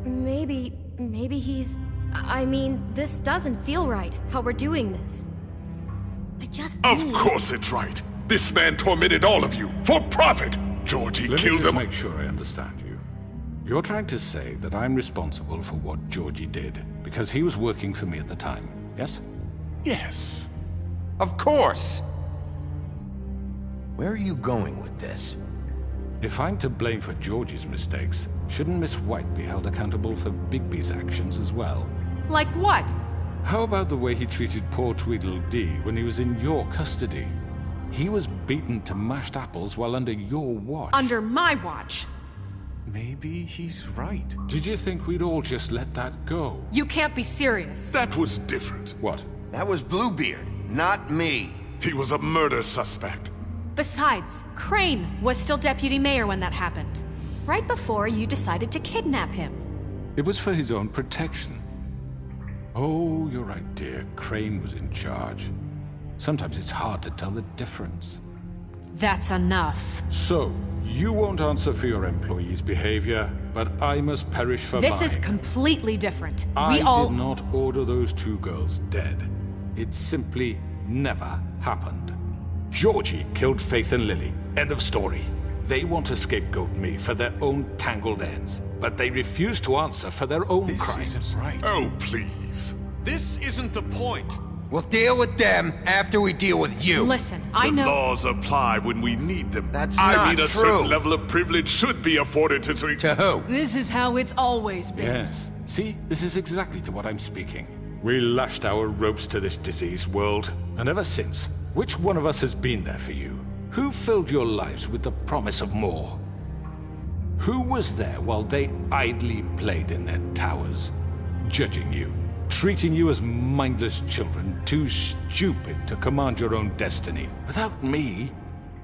Speaker 15: Maybe he's... I mean, this doesn't feel right, how we're doing this. I just
Speaker 14: Of
Speaker 15: need...
Speaker 14: course it's right. This man tormented all of you, for profit! Georgie
Speaker 7: Let me
Speaker 14: killed
Speaker 7: just
Speaker 14: him.
Speaker 7: make sure I understand you. You're trying to say that I'm responsible for what Georgie did, because he was working for me at the time, yes?
Speaker 14: Yes.
Speaker 2: Of course! Where are you going with this?
Speaker 7: If I'm to blame for Georgie's mistakes, shouldn't Miss White be held accountable for Bigby's actions as well?
Speaker 3: Like what?
Speaker 7: How about the way he treated poor Tweedledee when he was in your custody? He was beaten to mashed apples while under your watch.
Speaker 3: Under my watch.
Speaker 13: Maybe he's right.
Speaker 7: Did you think we'd all just let that go?
Speaker 3: You can't be serious.
Speaker 14: That was different.
Speaker 7: What?
Speaker 2: That was Bluebeard, not me.
Speaker 14: He was a murder suspect.
Speaker 3: Besides, Crane was still deputy mayor when that happened. Right before you decided to kidnap him.
Speaker 7: It was for his own protection. Oh, you're right, dear. Crane was in charge. Sometimes it's hard to tell the difference.
Speaker 3: That's enough.
Speaker 7: So, you won't answer for your employees' behavior, but I must perish for mine.
Speaker 3: This is completely different.
Speaker 7: I did not order those two girls dead. It simply never happened. Georgie killed Faith and Lily. End of story. They want to scapegoat me for their own tangled ends, but they refuse to answer for their own crimes.
Speaker 13: This isn't right.
Speaker 14: Oh, please.
Speaker 13: This isn't the point.
Speaker 2: We'll deal with them after we deal with you.
Speaker 3: Listen, I
Speaker 14: The
Speaker 3: know...
Speaker 14: laws apply when we need them.
Speaker 2: That's
Speaker 14: I
Speaker 2: not
Speaker 14: mean, a
Speaker 2: true.
Speaker 14: certain level of privilege should be afforded to...
Speaker 2: To who?
Speaker 1: This is how it's always been.
Speaker 7: Yes. See, this is exactly to what I'm speaking. We lashed our ropes to this diseased world, and ever since, which one of us has been there for you? Who filled your lives with the promise of more? Who was there while they idly played in their towers, judging you, treating you as mindless children, too stupid to command your own destiny? Without me,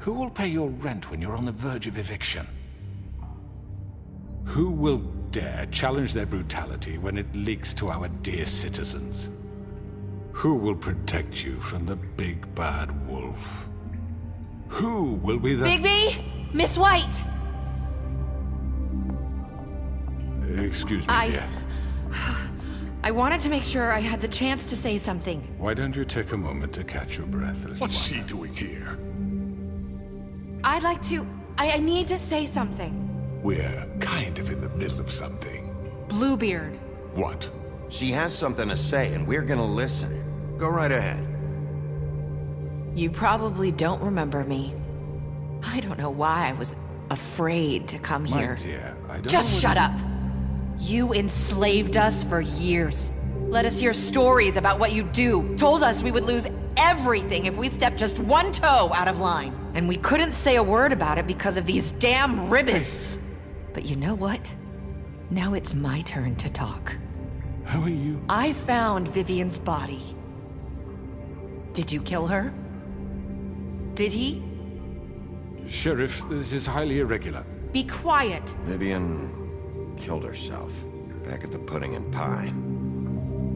Speaker 7: who will pay your rent when you're on the verge of eviction? Who will dare challenge their brutality when it leaks to our dear citizens? Who will protect you from the big bad wolf? Who will be the...
Speaker 3: Bigby! Miss White!
Speaker 7: Excuse me, dear.
Speaker 16: I wanted to make sure I had the chance to say something.
Speaker 7: Why don't you take a moment to catch your breath, little
Speaker 14: What's
Speaker 7: one?
Speaker 14: she doing here?
Speaker 16: I'd like to... I need to say something.
Speaker 14: We're kind of in the middle of something.
Speaker 3: Bluebeard.
Speaker 14: What?
Speaker 2: She has something to say, and we're gonna listen. Go right ahead.
Speaker 16: You probably don't remember me. I don't know why I was afraid to come
Speaker 7: My
Speaker 16: here.
Speaker 7: dear, I don't
Speaker 16: Just
Speaker 7: know
Speaker 16: shut up. You enslaved us for years. Let us hear stories about what you do. Told us we would lose everything if we stepped just one toe out of line. And we couldn't say a word about it because of these damn ribbons. But you know what? Now it's my turn to talk.
Speaker 7: How are you?
Speaker 16: I found Vivian's body. Did you kill her? Did he?
Speaker 7: Sheriff, this is highly irregular.
Speaker 3: Be quiet.
Speaker 2: Vivian killed herself back at the Pudding and Pie.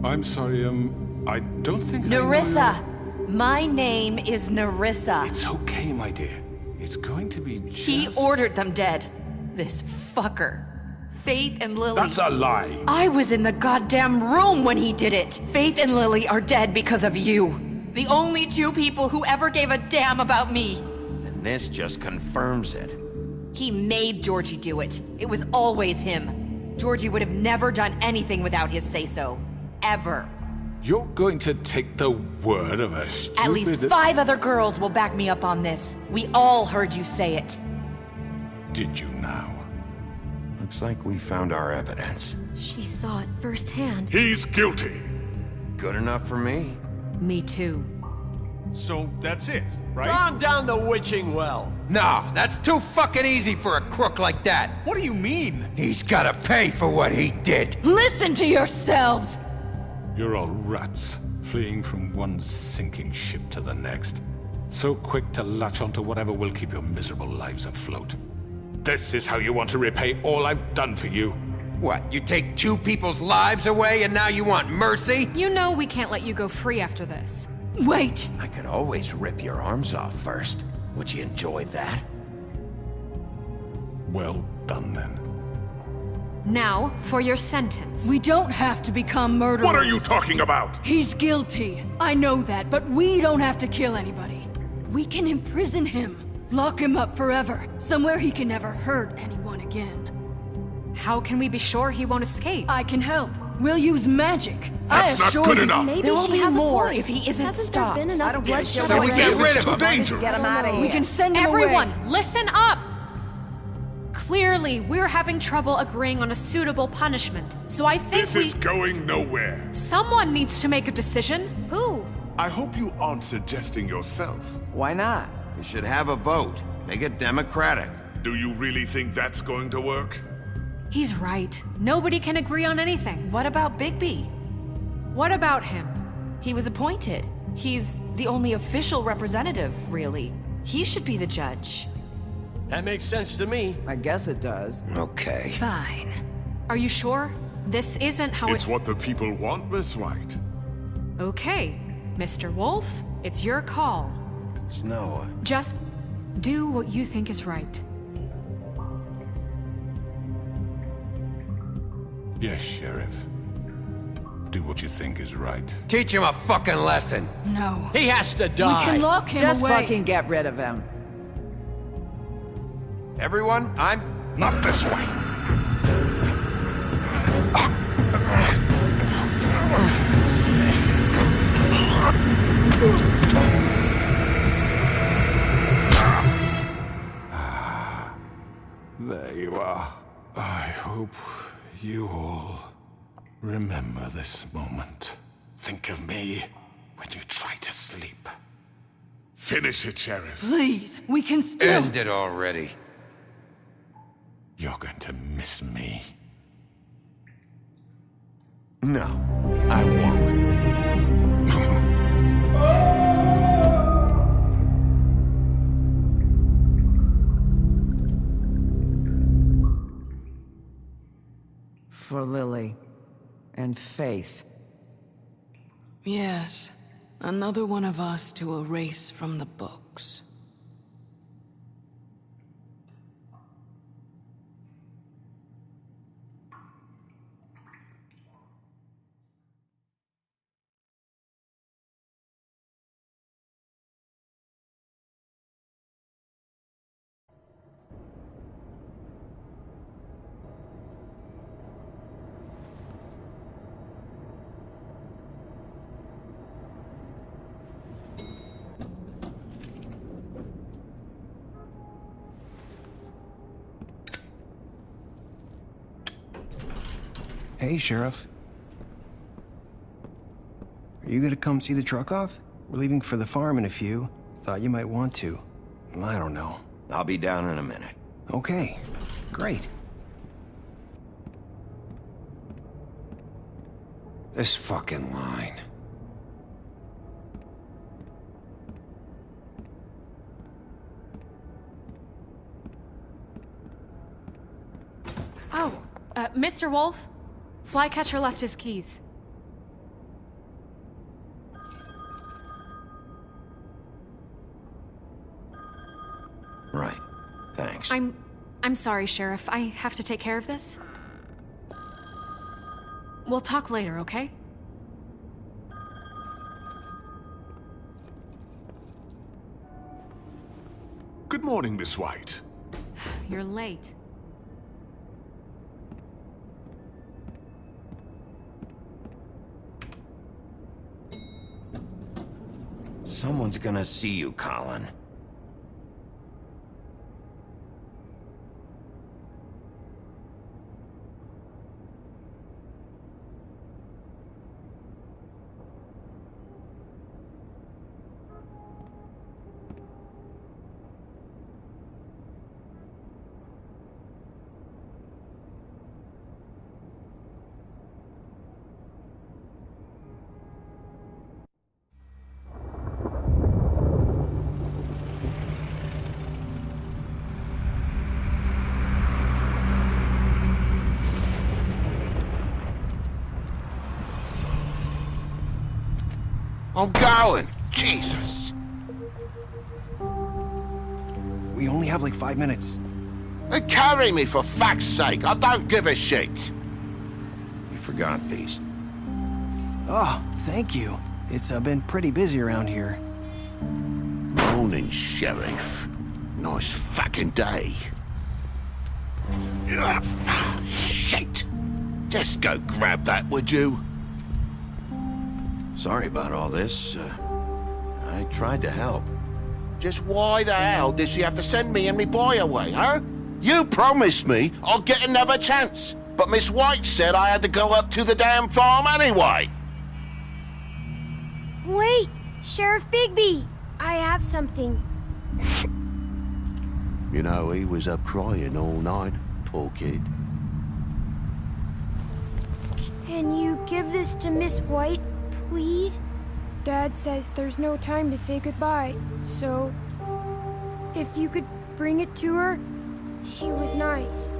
Speaker 7: I'm sorry, I don't think
Speaker 16: Nerissa! My name is Nerissa.
Speaker 7: It's okay, my dear. It's going to be just...
Speaker 16: He ordered them dead. This fucker. Faith and Lily.
Speaker 7: That's a lie.
Speaker 16: I was in the goddamn room when he did it. Faith and Lily are dead because of you. The only two people who ever gave a damn about me.
Speaker 2: And this just confirms it.
Speaker 16: He made Georgie do it. It was always him. Georgie would have never done anything without his say-so. Ever.
Speaker 7: You're going to take the word of a stupid...
Speaker 16: At least 5 other girls will back me up on this. We all heard you say it.
Speaker 7: Did you now?
Speaker 2: Looks like we found our evidence.
Speaker 15: She saw it firsthand.
Speaker 14: He's guilty.
Speaker 2: Good enough for me.
Speaker 3: Me too.
Speaker 13: So that's it, right?
Speaker 17: Calm down the witching well.
Speaker 18: No, that's too fucking easy for a crook like that.
Speaker 13: What do you mean?
Speaker 18: He's gotta pay for what he did.
Speaker 1: Listen to yourselves!
Speaker 7: You're all rats, fleeing from one sinking ship to the next. So quick to latch onto whatever will keep your miserable lives afloat. This is how you want to repay all I've done for you?
Speaker 18: What, you take 2 people's lives away and now you want mercy?
Speaker 3: You know we can't let you go free after this.
Speaker 1: Wait!
Speaker 2: I could always rip your arms off first. Would you enjoy that?
Speaker 7: Well done, then.
Speaker 3: Now, for your sentence.
Speaker 1: We don't have to become murderers.
Speaker 14: What are you talking about?
Speaker 1: He's guilty. I know that, but we don't have to kill anybody. We can imprison him. Lock him up forever. Somewhere he can never hurt anyone again.
Speaker 3: How can we be sure he won't escape?
Speaker 1: I can help. We'll use magic.
Speaker 14: That's not good enough.
Speaker 15: Maybe
Speaker 16: There will
Speaker 15: she
Speaker 16: be
Speaker 15: has
Speaker 16: more
Speaker 15: a point.
Speaker 16: if he isn't
Speaker 15: Hasn't
Speaker 16: stopped.
Speaker 15: there been enough bloodshed
Speaker 10: So
Speaker 18: we
Speaker 15: already?
Speaker 18: get rid
Speaker 14: It's
Speaker 18: of
Speaker 14: too
Speaker 18: him.
Speaker 14: dangerous.
Speaker 4: Get him out of here.
Speaker 1: We can send him
Speaker 3: Everyone,
Speaker 1: away.
Speaker 3: listen up! Clearly, we're having trouble agreeing on a suitable punishment, so I think
Speaker 14: This is going nowhere.
Speaker 3: Someone needs to make a decision.
Speaker 15: Who?
Speaker 14: I hope you aren't suggesting yourself.
Speaker 4: Why not?
Speaker 2: We should have a vote. Make it democratic.
Speaker 14: Do you really think that's going to work?
Speaker 3: He's right. Nobody can agree on anything.
Speaker 16: What about Bigby?
Speaker 3: What about him?
Speaker 16: He was appointed. He's the only official representative, really. He should be the judge.
Speaker 17: That makes sense to me.
Speaker 4: I guess it does.
Speaker 2: Okay.
Speaker 1: Fine.
Speaker 3: Are you sure? This isn't how
Speaker 14: It's what the people want, Miss White.
Speaker 3: Okay, Mr. Wolf, it's your call.
Speaker 2: Snow.
Speaker 3: Just do what you think is right.
Speaker 7: Yes, Sheriff. Do what you think is right.
Speaker 18: Teach him a fucking lesson.
Speaker 1: No.
Speaker 17: He has to
Speaker 1: We
Speaker 17: die.
Speaker 1: can lock him
Speaker 4: Just
Speaker 1: away.
Speaker 4: fucking get rid of him.
Speaker 2: Everyone, I'm...
Speaker 14: Not this way.
Speaker 7: There you are. I hope you all remember this moment. Think of me when you try to sleep.
Speaker 14: Finish it, Sheriff.
Speaker 1: Please, we can still...
Speaker 18: End it already.
Speaker 7: You're going to miss me.
Speaker 2: No, I won't.
Speaker 4: For Lily and Faith.
Speaker 1: Yes, another one of us to erase from the books.
Speaker 19: Hey, Sheriff. Are you gonna come see the truck off? We're leaving for the farm in a few. Thought you might want to. I don't know.
Speaker 2: I'll be down in a minute.
Speaker 19: Okay, great.
Speaker 18: This fucking line.
Speaker 3: Oh, Mr. Wolf? Flycatcher left his keys.
Speaker 2: Right. Thanks.
Speaker 3: I'm sorry, Sheriff. I have to take care of this. We'll talk later, okay?
Speaker 14: Good morning, Miss White.
Speaker 3: You're late.
Speaker 2: Someone's gonna see you, Colin.
Speaker 18: I'm going.
Speaker 2: Jesus.
Speaker 19: We only have like 5 minutes.
Speaker 2: Carry me, for fuck's sake. I don't give a shit. You forgot these.
Speaker 19: Oh, thank you. It's been pretty busy around here.
Speaker 2: Morning, Sheriff. Nice fucking day. Shit. Just go grab that, would you? Sorry about all this. I tried to help. Just why the hell did she have to send me and me boy away, huh? You promised me I'll get another chance, but Miss White said I had to go up to the damn farm anyway.
Speaker 20: Wait, Sheriff Bigby, I have something.
Speaker 2: You know, he was up crying all night, poor kid.
Speaker 20: Can you give this to Miss White, please? Dad says there's no time to say goodbye, so if you could bring it to her, she was nice.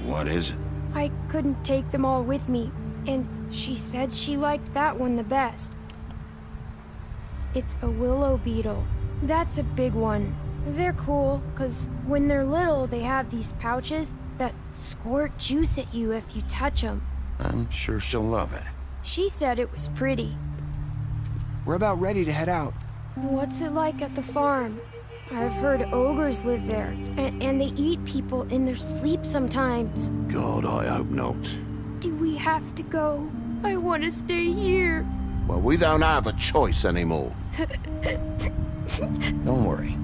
Speaker 2: What is it?
Speaker 20: I couldn't take them all with me, and she said she liked that one the best. It's a willow beetle. That's a big one. They're cool, 'cause when they're little, they have these pouches that squirt juice at you if you touch them.
Speaker 2: I'm sure she'll love it.
Speaker 20: She said it was pretty.
Speaker 19: We're about ready to head out.
Speaker 20: What's it like at the farm? I've heard ogres live there, and they eat people in their sleep sometimes.
Speaker 2: God, I hope not.
Speaker 20: Do we have to go? I want to stay here.
Speaker 2: Well, we don't have a choice anymore. Don't worry.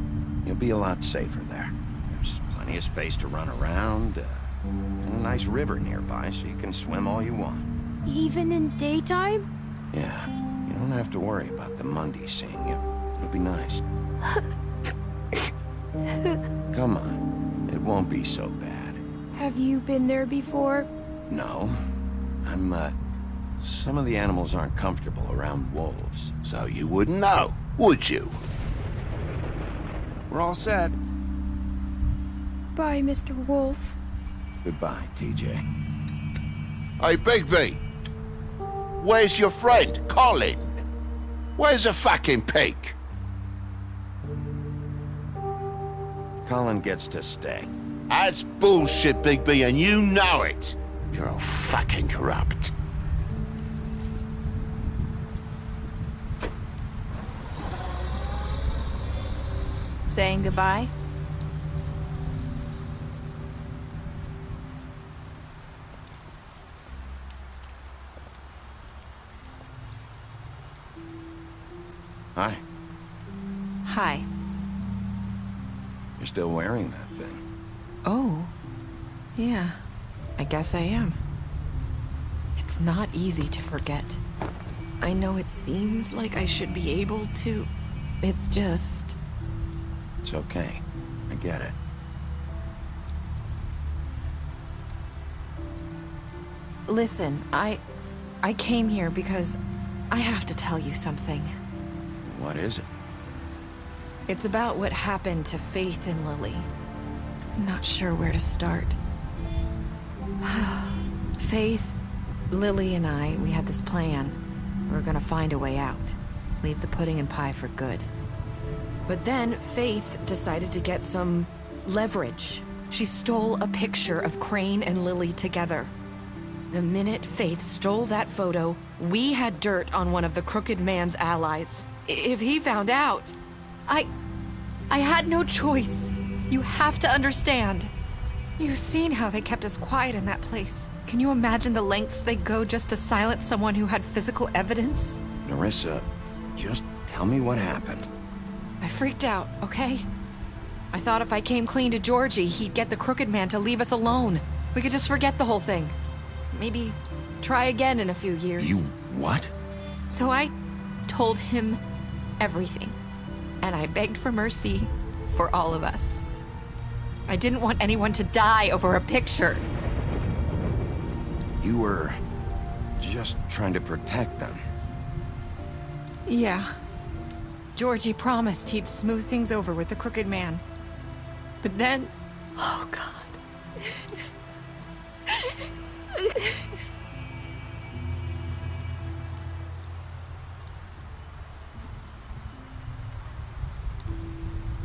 Speaker 2: You'll be a lot safer there. There's plenty of space to run around, and a nice river nearby, so you can swim all you want.
Speaker 20: Even in daytime?
Speaker 2: Yeah, you don't have to worry about the Mundies seeing you. It'll be nice. Come on, it won't be so bad.
Speaker 20: Have you been there before?
Speaker 2: No. Some of the animals aren't comfortable around wolves. So you wouldn't know, would you?
Speaker 19: We're all set.
Speaker 20: Bye, Mr. Wolf.
Speaker 2: Goodbye, TJ. Hey, Bigby! Where's your friend, Colin? Where's the fucking pig? Colin gets to stay. That's bullshit, Bigby, and you know it. You're all fucking corrupt.
Speaker 16: Saying goodbye?
Speaker 2: Hi.
Speaker 16: Hi.
Speaker 2: You're still wearing that thing.
Speaker 16: Oh. Yeah. I guess I am. It's not easy to forget. I know it seems like I should be able to. It's just...
Speaker 2: It's okay. I get it.
Speaker 16: Listen, I came here because I have to tell you something.
Speaker 2: What is it?
Speaker 16: It's about what happened to Faith and Lily. I'm not sure where to start. Faith, Lily, and I, we had this plan. We were gonna find a way out. Leave the pudding and pie for good. But then Faith decided to get some leverage. She stole a picture of Crane and Lily together. The minute Faith stole that photo, we had dirt on one of the Crooked Man's allies. If he found out, I had no choice. You have to understand. You've seen how they kept us quiet in that place. Can you imagine the lengths they go just to silence someone who had physical evidence?
Speaker 2: Nerissa, just tell me what happened.
Speaker 16: I freaked out, okay? I thought if I came clean to Georgie, he'd get the Crooked Man to leave us alone. We could just forget the whole thing. Maybe try again in a few years.
Speaker 2: You what?
Speaker 16: So I told him everything. And I begged for mercy for all of us. I didn't want anyone to die over a picture.
Speaker 2: You were just trying to protect them.
Speaker 16: Yeah. Georgie promised he'd smooth things over with the Crooked Man. But then... Oh, God.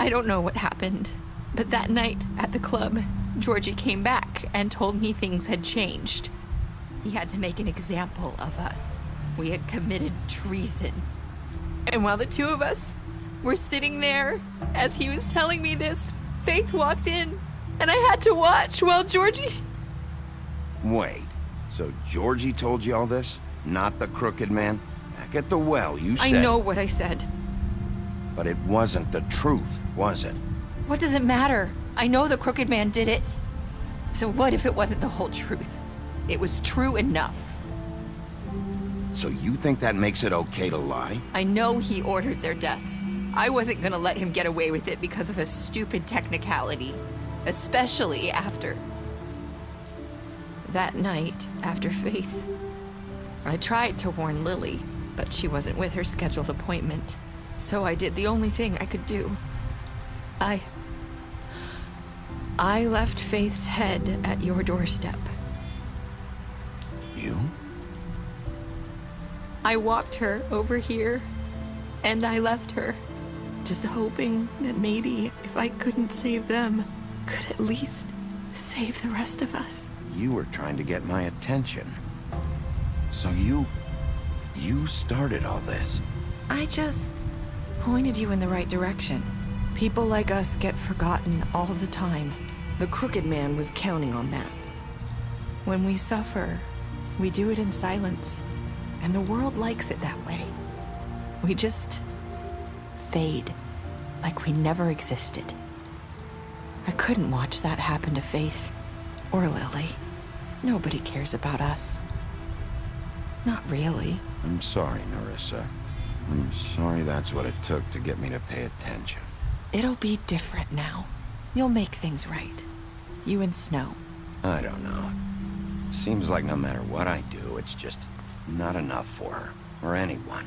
Speaker 21: I don't know what happened, but that night at the club, Georgie came back and told me things had changed. He had to make an example of us. We had committed treason. And while the two of us were sitting there, as he was telling me this, Faith walked in, and I had to watch while Georgie...
Speaker 2: Wait, so Georgie told you all this? Not the crooked man? Back at the well, you said...
Speaker 21: I know what I said.
Speaker 2: But it wasn't the truth, was it?
Speaker 21: What does it matter? I know the crooked man did it. So what if it wasn't the whole truth? It was true enough.
Speaker 2: So you think that makes it okay to lie?
Speaker 21: I know he ordered their deaths. I wasn't gonna let him get away with it because of a stupid technicality. Especially after... that night, after Faith. I tried to warn Lily, but she wasn't with her scheduled appointment. So I did the only thing I could do. I left Faith's head at your doorstep.
Speaker 2: You?
Speaker 21: I walked her over here, and I left her, just hoping that maybe if I couldn't save them, could at least save the rest of us.
Speaker 2: You were trying to get my attention. So you started all this.
Speaker 21: I just pointed you in the right direction. People like us get forgotten all the time. The crooked man was counting on that. When we suffer, we do it in silence, and the world likes it that way. We just fade, like we never existed. I couldn't watch that happen to Faith, or Lily. Nobody cares about us. Not really.
Speaker 2: I'm sorry, Nerissa. I'm sorry that's what it took to get me to pay attention.
Speaker 21: It'll be different now. You'll make things right. You and Snow.
Speaker 2: I don't know. Seems like no matter what I do, it's just not enough for her, or anyone.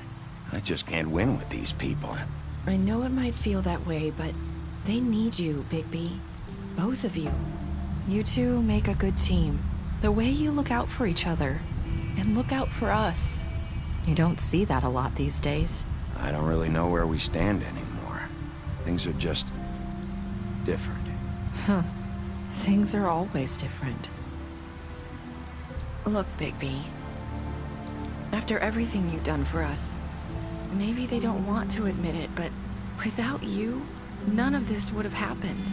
Speaker 2: I just can't win with these people.
Speaker 21: I know it might feel that way, but they need you, Bigby. Both of you. You two make a good team. The way you look out for each other, and look out for us. You don't see that a lot these days.
Speaker 2: I don't really know where we stand anymore. Things are just different.
Speaker 21: Huh. Things are always different. Look, Bigby. After everything you've done for us, maybe they don't want to admit it, but without you, none of this would have happened.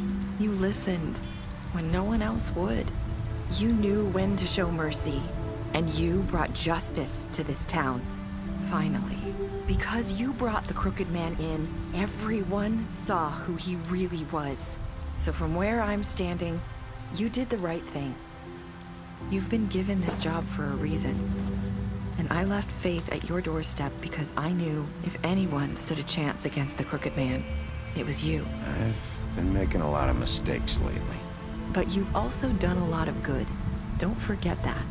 Speaker 21: You listened when no one else would. You knew when to show mercy, and you brought justice to this town. Finally. Because you brought the crooked man in, everyone saw who he really was. So from where I'm standing, you did the right thing. You've been given this job for a reason. And I left Faith at your doorstep because I knew if anyone stood a chance against the crooked man, it was you.
Speaker 2: I've been making a lot of mistakes lately.
Speaker 21: But you've also done a lot of good. Don't forget that.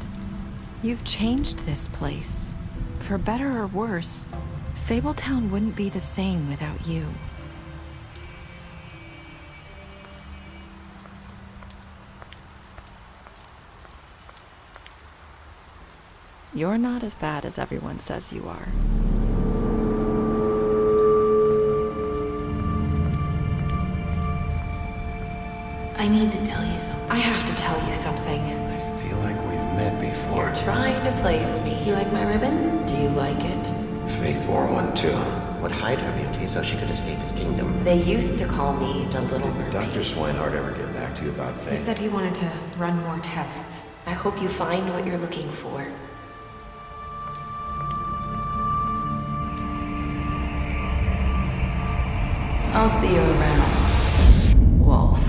Speaker 21: You've changed this place. For better or worse, Fabletown wouldn't be the same without you. You're not as bad as everyone says you are. I need to tell you something. I have to tell you something.
Speaker 2: I feel like we've met before.
Speaker 21: You're trying to place me. You like my ribbon? Do you like it?
Speaker 22: Faith wore one too. Would hide her beauty so she could escape his kingdom.
Speaker 11: They used to call me the Little Mermaid.
Speaker 22: Dr. Swinehart ever get back to you about Faith?
Speaker 21: He said he wanted to run more tests.
Speaker 11: I hope you find what you're looking for.
Speaker 1: I'll see you around, Wolf.